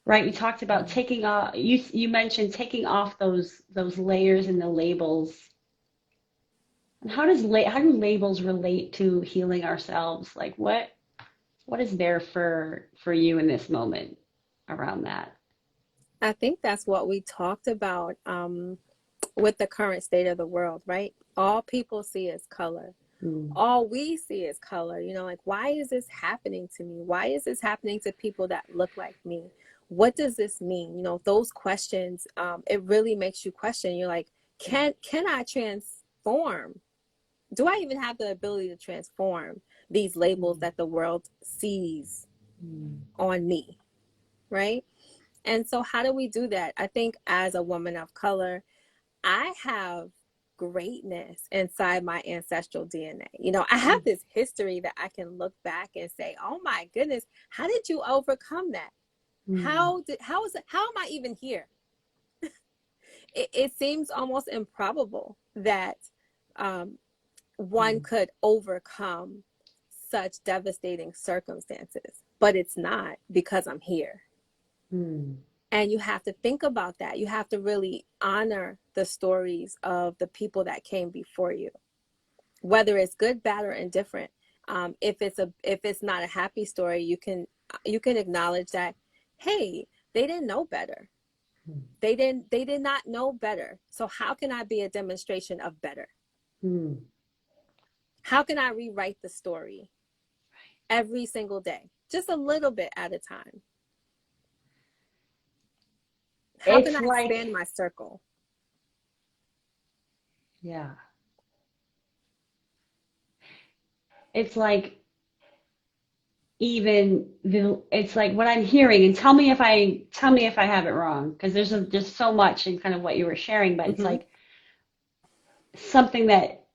right? We talked about taking off, you mentioned taking off those layers and the labels, how do labels relate to healing ourselves? Like what is there for you in this moment around that? I think that's what we talked about with the current state of the world, right? All people see is color. Mm, All we see is color. Like, why is this happening to me? Why is this happening to people that look like me? What does this mean? Those questions, it really makes you question. You're like, can I transform? Do I even have the ability to transform these labels mm, that the world sees mm, on me, right? And so, how do we do that? I think as a woman of color, I have greatness inside my ancestral DNA. I have mm, this history that I can look back and say, "Oh my goodness, how did you overcome that? mm, How am I even here?" It seems almost improbable that um, one mm, could overcome such devastating circumstances, but it's not because I'm here. mm, And you have to think about that. You have to really honor the stories of the people that came before you, whether it's good, bad, or indifferent. If it's not a happy story, you can acknowledge that, hey, they didn't know better. They did not know better. So how can I be a demonstration of better? mm. How can I rewrite the story every single day, just a little bit at a time? How can It's I like, expand my circle? yeah, it's like it's like what I'm hearing, and tell me if I have it wrong, because there's so much in kind of what you were sharing, but it's Mm-hmm. like something that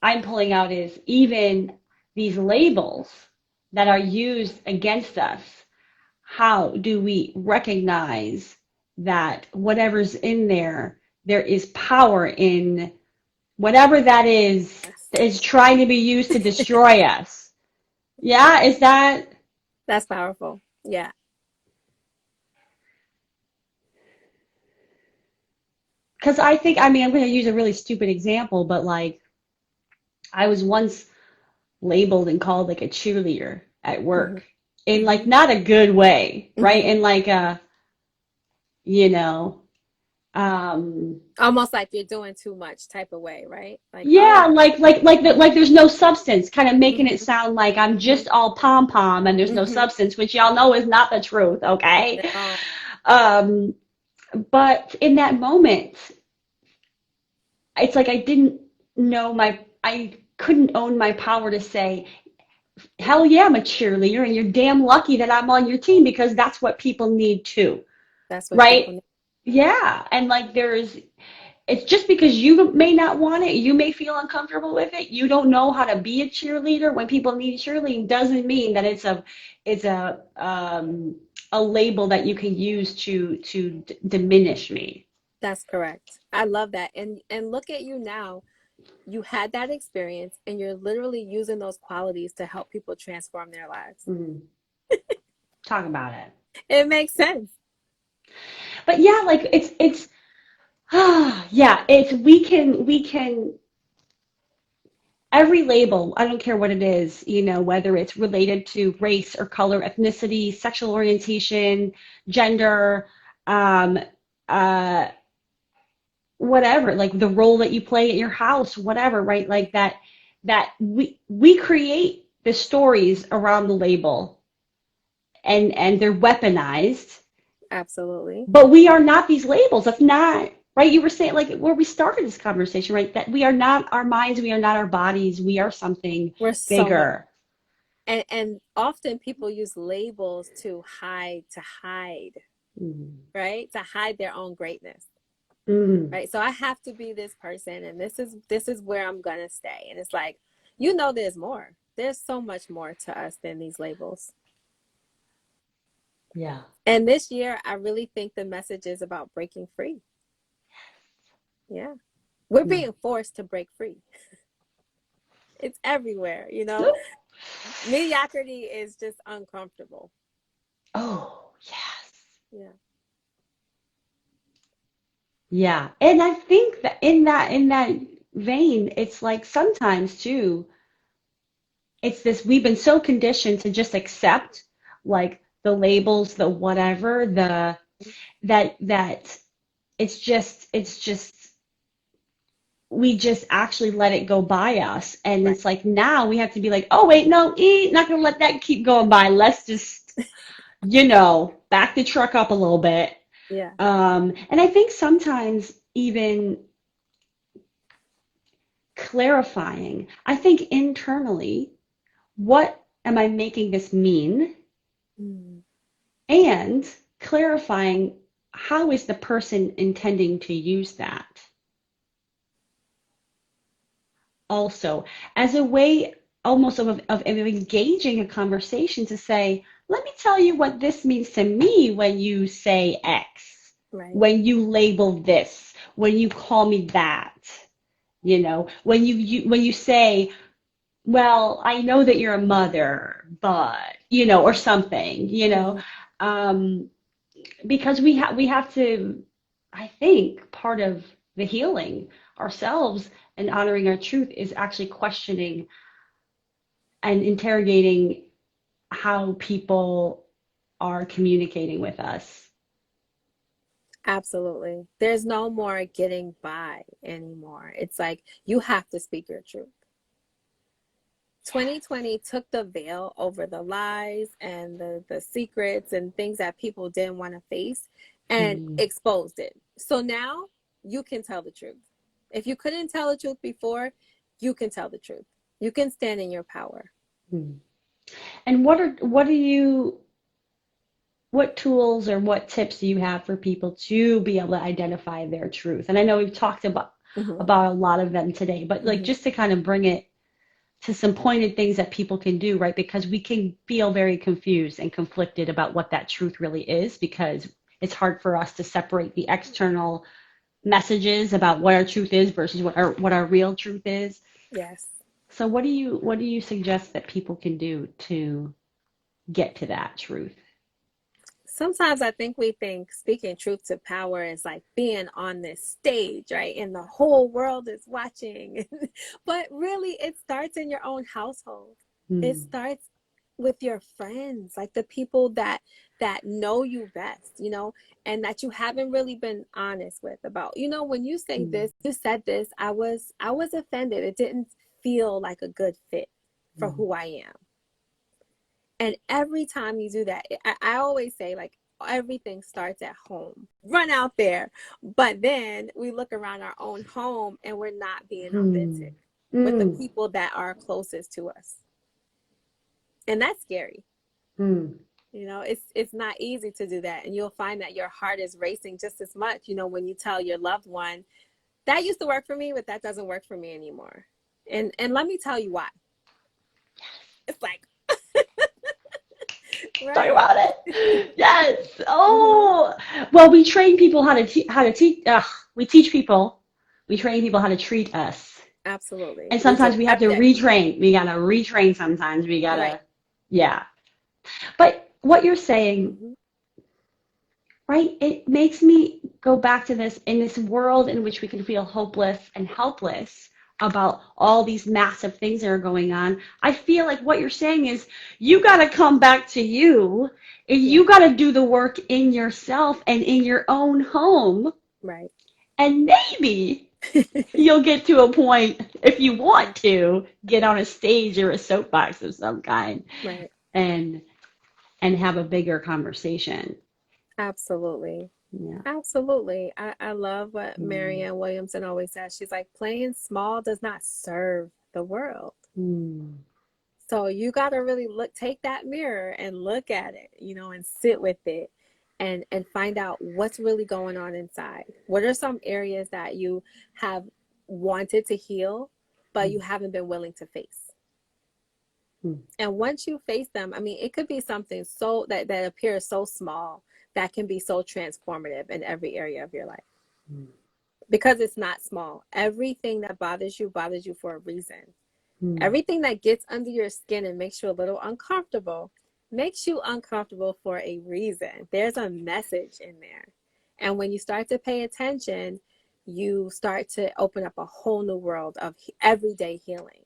I'm pulling out is even these labels that are used against us. How do we recognize that whatever's in there, there is power in whatever Yes. that is trying to be used to destroy us? Yeah, is that That's powerful. Yeah. because I think, I mean, I'm going to use a really stupid example, but like I was once labeled and called like a cheerleader at Mm-hmm. work in Mm-hmm. like not a good way, right? Mm-hmm. In like a, you know, um, Almost like you're doing too much type of way, right? Like, yeah, oh, like there's no substance, kind of making it mm-hmm. sound like I'm Mm-hmm. just all pom pom and there's no Mm-hmm. substance, which y'all know is not the truth, okay? No, Um, but in that moment, it's like I didn't know I couldn't own my power to say, hell yeah, I'm a cheerleader, and you're damn lucky that I'm on your team because that's what people need too, that's what right? people need. Yeah, and like it's just because you may not want it, you may feel uncomfortable with it, you don't know how to be a cheerleader when people need cheerleading doesn't mean that it's a label that you can use to diminish me. That's correct. I love that. And look at you now. You had that experience and you're literally using those qualities to help people transform their lives. Mhm. Talk about it. It makes sense. But yeah, like it's yeah, it's we can every label, I don't care what it is, whether it's related to race or color, ethnicity, sexual orientation, gender, um, uh, whatever, like the role that you play at your house, whatever, right? Like that we create the stories around the label and they're weaponized. Absolutely. But we are not these labels. That's not right. You were saying like where we started this conversation, right? That we are not our minds, we are not our bodies, we are something We're so much. bigger. And often people use labels to hide, Mm. right? To hide their own greatness. Mm. Right? So I have to be this person and this is where I'm gonna stay. And it's like, there's more. There's so much more to us than these labels. Yeah. And this year I really think the message is about breaking free. Yeah. We're Mm. being forced to break free. It's everywhere. Oop. Mediocrity is just uncomfortable. Oh, yes. Yeah. Yeah. And I think that in that vein, it's like sometimes too, it's this, we've been so conditioned to just accept like the labels, the whatever, the that it's just we just actually let it go by us. And Right. it's like now we have to be like, oh wait, no, not gonna let that keep going by. Let's just, back the truck up a little bit. Yeah. And I think sometimes even clarifying, I think internally, what am I making this mean? Mm. And clarifying, how is the person intending to use that? Also, as a way almost of engaging a conversation to say, let me tell you what this means to me when you say X, Right. when you label this, when you call me that, when you say, well, I know that you're a mother, but, or something, Hmm. um, because we have to, I think part of the healing ourselves and honoring our truth is actually questioning and interrogating how people are communicating with us. Absolutely. There's no more getting by anymore. It's like you have to speak your truth. 2020 took the veil over the lies and the secrets and things that people didn't want to face and Hmm. exposed it. So now you can tell the truth. If you couldn't tell the truth before, you can tell the truth. You can stand in your power. Hmm. And what tools or what tips do you have for people to be able to identify their truth? And I know we've talked about Hmm. about a lot of them today, but like Hmm. just to kind of bring it to some pointed things that people can do, right? Because we can feel very confused and conflicted about what that truth really is, because it's hard for us to separate the external messages about what our truth is versus what our real truth is. Yes. So what do you suggest that people can do to get to that truth? Sometimes I think we think speaking truth to power is like being on this stage, right? And the whole world is watching. But really, it starts in your own household. It Hmm. starts with your friends, like the people that know you best, and that you haven't really been honest with about, when you say Hmm. this, you said this, I was offended. It didn't feel like a good fit for Hmm. who I am. And every time you do that, I always say, like, everything starts at home. Run out there. But then we look around our own home and we're not being Hmm. authentic with the Hmm. people that are closest to us. And that's scary. Hmm. It's not easy to do that. And you'll find that your heart is racing just as much, when you tell your loved one, that used to work for me, but that doesn't work for me anymore. And let me tell you why. It's like, Talk right. about it. Yes. Hmm. Oh, well, we train people how to teach. We teach people. We train people how to treat us. Absolutely. And We do sometimes we have to every day. retrain. We gotta retrain sometimes. We Right. gotta, yeah. But what you're saying, Hmm. right, it makes me go back to this in this world in which we can feel hopeless and helpless about all these massive things that are going on. I feel like what you're saying is you gotta come back to you and Yeah. you gotta do the work in yourself and in your own home. Right. And maybe you'll get to a point, if you want to, get on a stage or a soapbox of some kind Right. and have a bigger conversation. Absolutely. Yeah. Absolutely. I love what Mm. Marianne Williamson always says. She's like, playing small does not serve the world. Mm. So you got to really take that mirror and look at it, and sit with it and find out what's really going on inside. What are some areas that you have wanted to heal, but Mm. you haven't been willing to face? Mm. And once you face them, I mean, it could be something so that appears so small that can be so transformative in every area of your life. Mm. Because it's not small. Everything that bothers you for a reason. Mm. Everything that gets under your skin and makes you a little uncomfortable makes you uncomfortable for a reason. There's a message in there. And when you start to pay attention, you start to open up a whole new world of everyday healing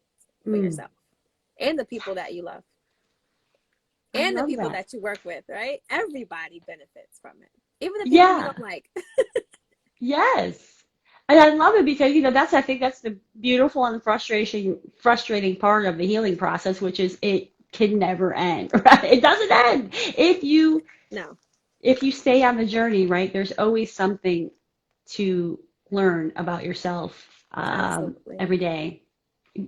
for Mm. yourself and the people that you love I and the love people that. that you work with, right? Everybody benefits from it, even the people you Yeah. don't like. Yes. And I love it because, that's, I think that's the beautiful and frustrating part of the healing process, which is it can never end, right? It doesn't end. No, If you stay on the journey, right, there's always something to learn about yourself absolutely. every day.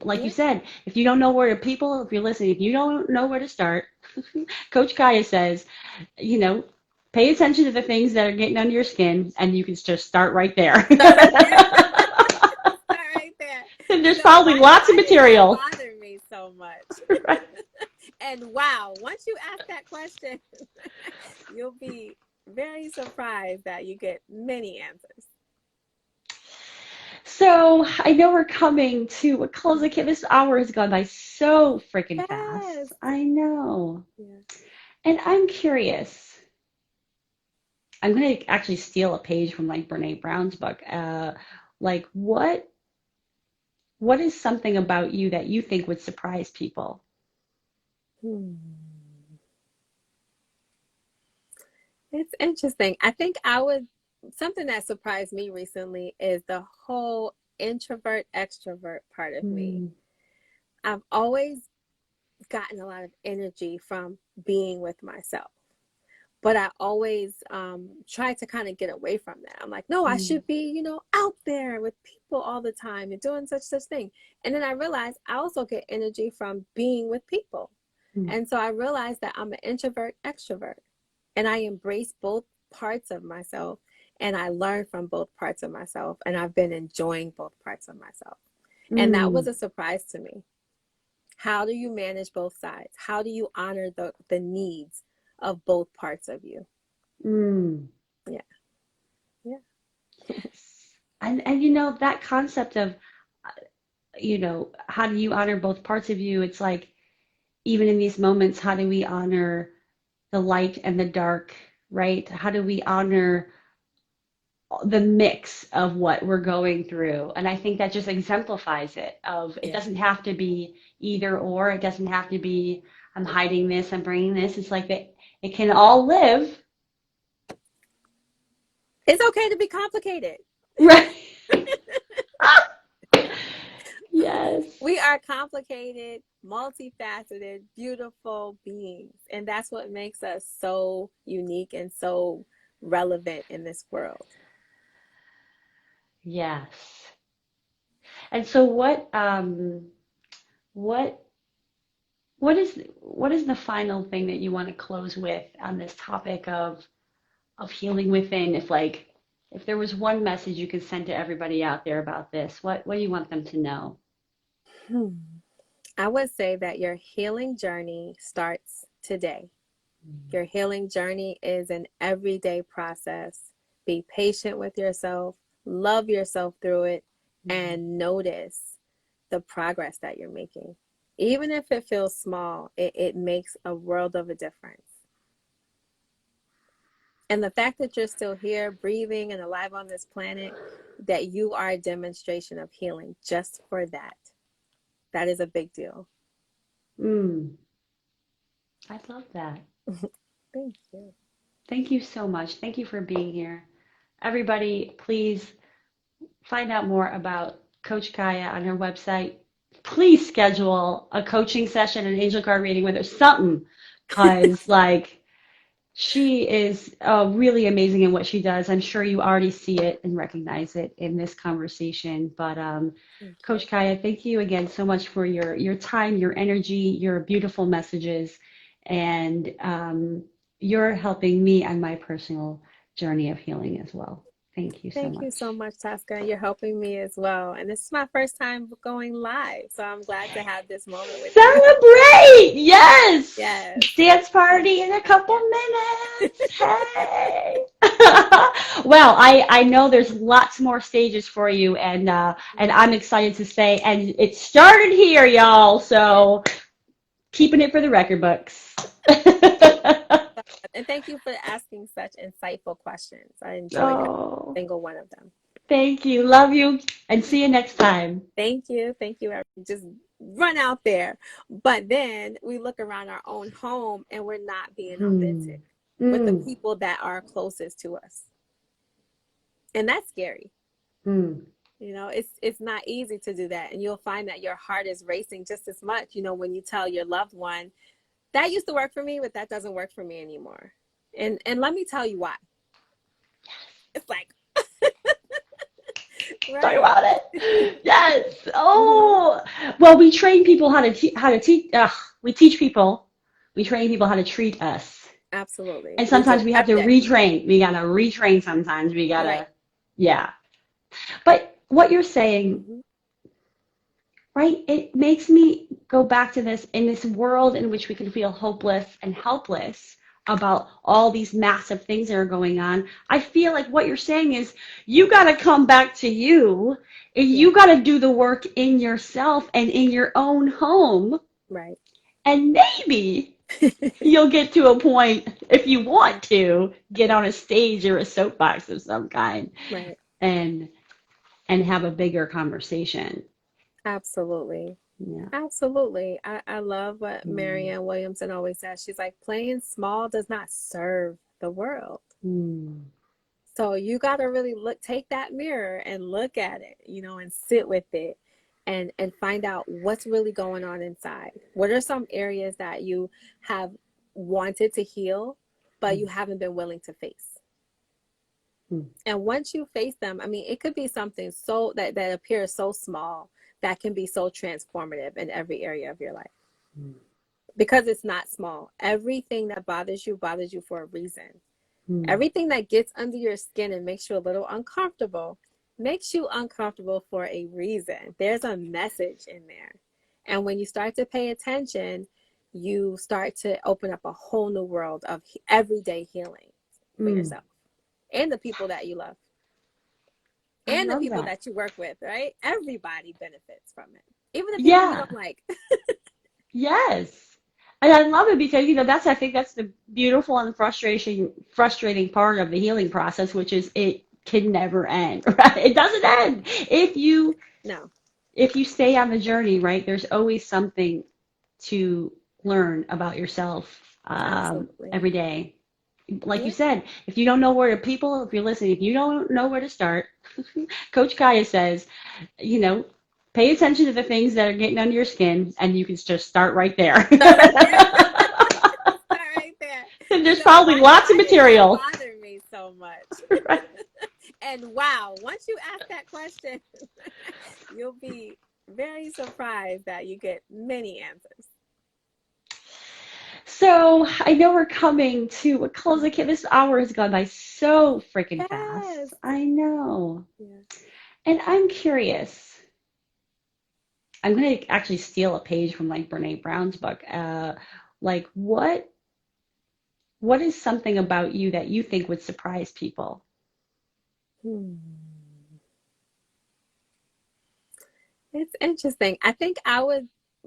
Like you Yeah. said, if you don't know where to people, if you're listening, if you don't know where to start, Coach Kaya says, you know, pay attention to the things that are getting under your skin, and you can just start right there. Start right there. Start right there. And there's So probably lots of why does that material. bother me so much? Right? And wow, once you ask that question, you'll be very surprised that you get many answers. So I know we're coming to a close. This hour has gone by so freaking Yes. fast. I know. Yeah. And I'm curious. I'm going to actually steal a page from like Brene Brown's book. Like what is something about you that you think would surprise people? Hmm. It's interesting. I think something that surprised me recently is the whole introvert extrovert part of me. Mm, I've always gotten a lot of energy from being with myself. But I always try to kind of get away from that. I'm like, no, I mm, should be, out there with people all the time and doing such thing. And then I realized I also get energy from being with people. mm, And so I realized that I'm an introvert extrovert and I embrace both parts of myself and I learn from both parts of myself and I've been enjoying both parts of myself. And that was mm, a surprise to me. How do you manage both sides? How do you honor the needs of both parts of you? mm. Yeah. Yeah. Yes. And that concept of how do you honor both parts of you? It's like even in these moments, how do we honor the light and the dark, right? How do we honor the mix of what we're going through? And I think that just exemplifies it of it Yeah. doesn't have to be either or. It doesn't have to be I'm hiding this, I'm bringing this. It's like it can all live. It's okay to be complicated. Right. Yes. We are complicated, multifaceted, beautiful beings. And that's what makes us so unique and so relevant in this world. Yes. And so what what is the final thing that you want to close with on this topic of healing within? If there was one message you could send to everybody out there about this, what do you want them to know? Hmm. I would say that your healing journey starts today. Your healing journey is an everyday process. Be patient with yourself, love yourself through it, Mm. and notice the progress that you're making. Even if it feels small, it makes a world of a difference. And the fact that you're still here, breathing and alive on this planet, that you are a demonstration of healing just for that. That is a big deal. Mm, I love that. Thank you. Thank you so much. Thank you for being here. Everybody, please find out more about Coach Kaya on her website. Please schedule a coaching session, an angel card reading with her, something, because she is really amazing in what she does. I'm sure you already see it and recognize it in this conversation. But Thank you. Coach Kaya, thank you again so much for your time, your energy, your beautiful messages, and you're helping me on my personal journey of healing as well. Thank you so Thank you so much. much, Tasca. You're helping me as well. And this is my first time going live. So I'm glad to have this moment with you. Celebrate! Yes! Yes. Dance party in a couple minutes. Hey! Well, I know there's lots more stages for you, and I'm excited to say, and it started here, y'all. So keeping it for the record books. And thank you for asking such insightful questions. I enjoyed every Oh, single one of them. Thank you. Love you. And see you next time. Thank you. Thank you. Just run out there. But then we look around our own home and we're not being Hmm. authentic with the Mm. people that are closest to us. And that's scary. Mm. You know, it's not easy to do that. And you'll find that your heart is racing just as much, you know, when you tell your loved one, that used to work for me, but that doesn't work for me anymore. And let me tell you why. It's like, Talk right. about it. Yes. Hmm. Oh, well, we train people how to teach. We teach people. We train people how to treat us. Absolutely. And We do sometimes we have to every day. retrain. We gotta retrain sometimes. We Right. gotta, yeah. But what you're saying, Hmm. right, it makes me go back to this in this world in which we can feel hopeless and helpless about all these massive things that are going on. I feel like what you're saying is you gotta come back to you and Yeah. you gotta do the work in yourself and in your own home. Right. And maybe you'll get to a point, if you Yeah. want to, get on a stage or a soapbox of some kind Right. and have a bigger conversation. Absolutely. Yeah. Absolutely. I love what Mm. Marianne Williamson always says. She's like, playing small does not serve the world. Mm. So you got to really take that mirror and look at it, you know, and sit with it and find out what's really going on inside. What are some areas that you have wanted to heal, but you Mm. haven't been willing to face? Mm. And once you face them, I mean, it could be something so that appears so small that can be so transformative in every area of your life. Mm. Because it's not small. Everything that bothers you for a reason. Mm. Everything that gets under your skin and makes you a little uncomfortable makes you uncomfortable for a reason. There's a message in there. And when you start to pay attention, you start to open up a whole new world of everyday healing for Mm. yourself and the people that you love I and the love people that. that you work with, right? Everybody benefits from it, even the people you Yeah. don't like. Yes. And I love it because, that's, I think that's the beautiful and frustrating part of the healing process, which is it can never end, right? It doesn't end. No, If you stay on the journey, right, there's always something to learn about yourself absolutely. every day. Like you Yeah. said, if you don't know where to people, if you're listening, if you don't know where to start, Coach Kaya says, you know, pay attention to the things that are getting under your skin, and you can just start right there. Start right there. Start right there. And You there's know, probably lots of why did that material. bother me so much? Right? And wow, once you ask that question, you'll be very surprised that you get many answers. So I know we're coming to a close. Okay, this hour has gone by so freaking Yes. fast. I know. Yeah. And I'm curious. I'm going to actually steal a page from like Brene Brown's book. Like what is something about you that you think would surprise people? Hmm. It's interesting. I think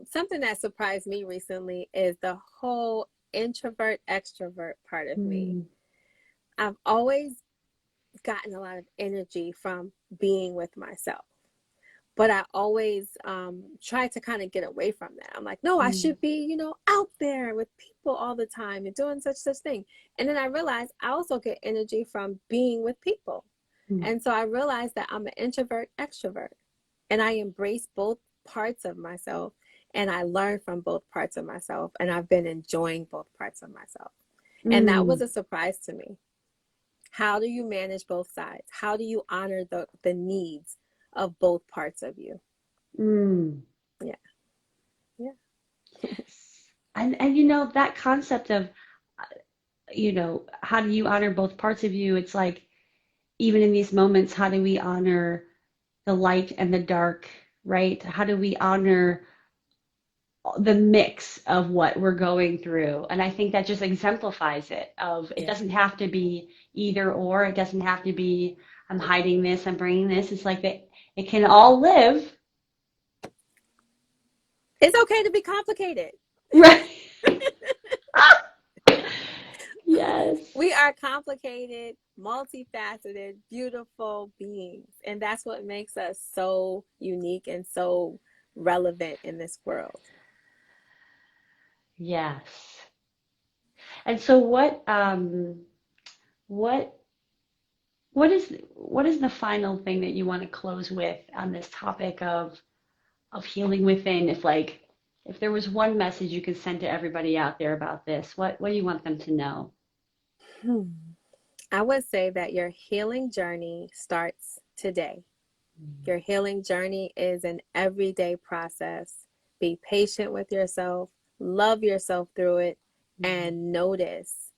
something that surprised me recently is the whole introvert extrovert part of me. Mm. I've always gotten a lot of energy from being with myself. But I always try to kind of get away from that. I'm like, no, I Mm. should be, you know, out there with people all the time and doing such thing. And then I realized I also get energy from being with people. Mm. And so I realized that I'm an introvert extrovert and I embrace both parts of myself and I learn from both parts of myself and I've been enjoying both parts of myself. And that was Mm. a surprise to me. How do you manage both sides? How do you honor the needs of both parts of you? Mm. Yeah. Yeah. Yes. And that concept of how do you honor both parts of you? It's like even in these moments, how do we honor the light and the dark, right? How do we honor the mix of what we're going through? And I think that just exemplifies it of it Yeah. doesn't have to be either or. It doesn't have to be I'm hiding this, I'm bringing this. It's like that it can all live. It's okay to be complicated. Right. Yes. Yes. We are complicated, multifaceted, beautiful beings. And that's what makes us so unique and so relevant in this world. Yes. And so what what is the final thing that you want to close with on this topic of healing within? If there was one message you could send to everybody out there about this, what do you want them to know? Hmm. I would say that your healing journey starts today. Your healing journey is an everyday process. Be patient with yourself, love yourself through it, and notice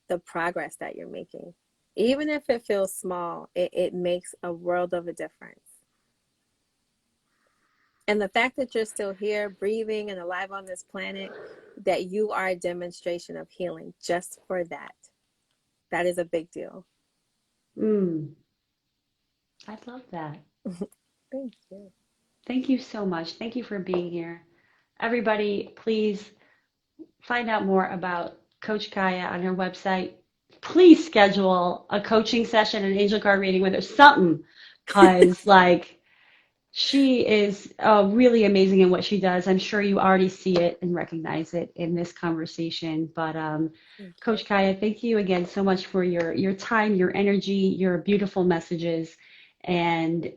the progress that you're making. Even if it feels small, it makes a world of a difference. And the fact that you're still here, breathing and alive on this planet, that you are a demonstration of healing just for that. That is a big deal. Mm, I love that. Thank you. Thank you so much. Thank you for being here. Everybody, please find out more about Coach Kaya on her website. Please schedule a coaching session, an angel card reading with her, something, because she is really amazing in what she does. I'm sure you already see it and recognize it in this conversation. But Thank you. Coach Kaya, thank you again so much for your time, your energy, your beautiful messages, and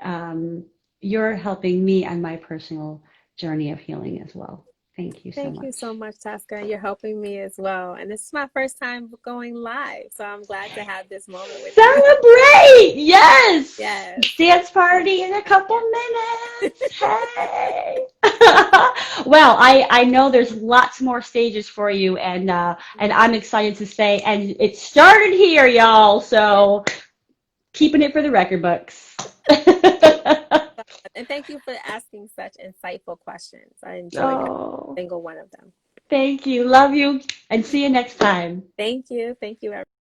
you're helping me on my personal journey of healing as well. Thank you so Thank you so much. much, Tasca. You're helping me as well. And this is my first time going live, so I'm glad to have this moment with you. Celebrate! Yes! Yes. Dance Yes. party in a Yes. couple Yes. minutes. Hey! Well, I know there's lots more stages for you, and I'm excited to say, and it started here, y'all. So keeping it for the record books. And thank you for asking such insightful questions. I enjoyed every Oh, single one of them. thank you. Love you, and see you next time. Thank you. Thank you,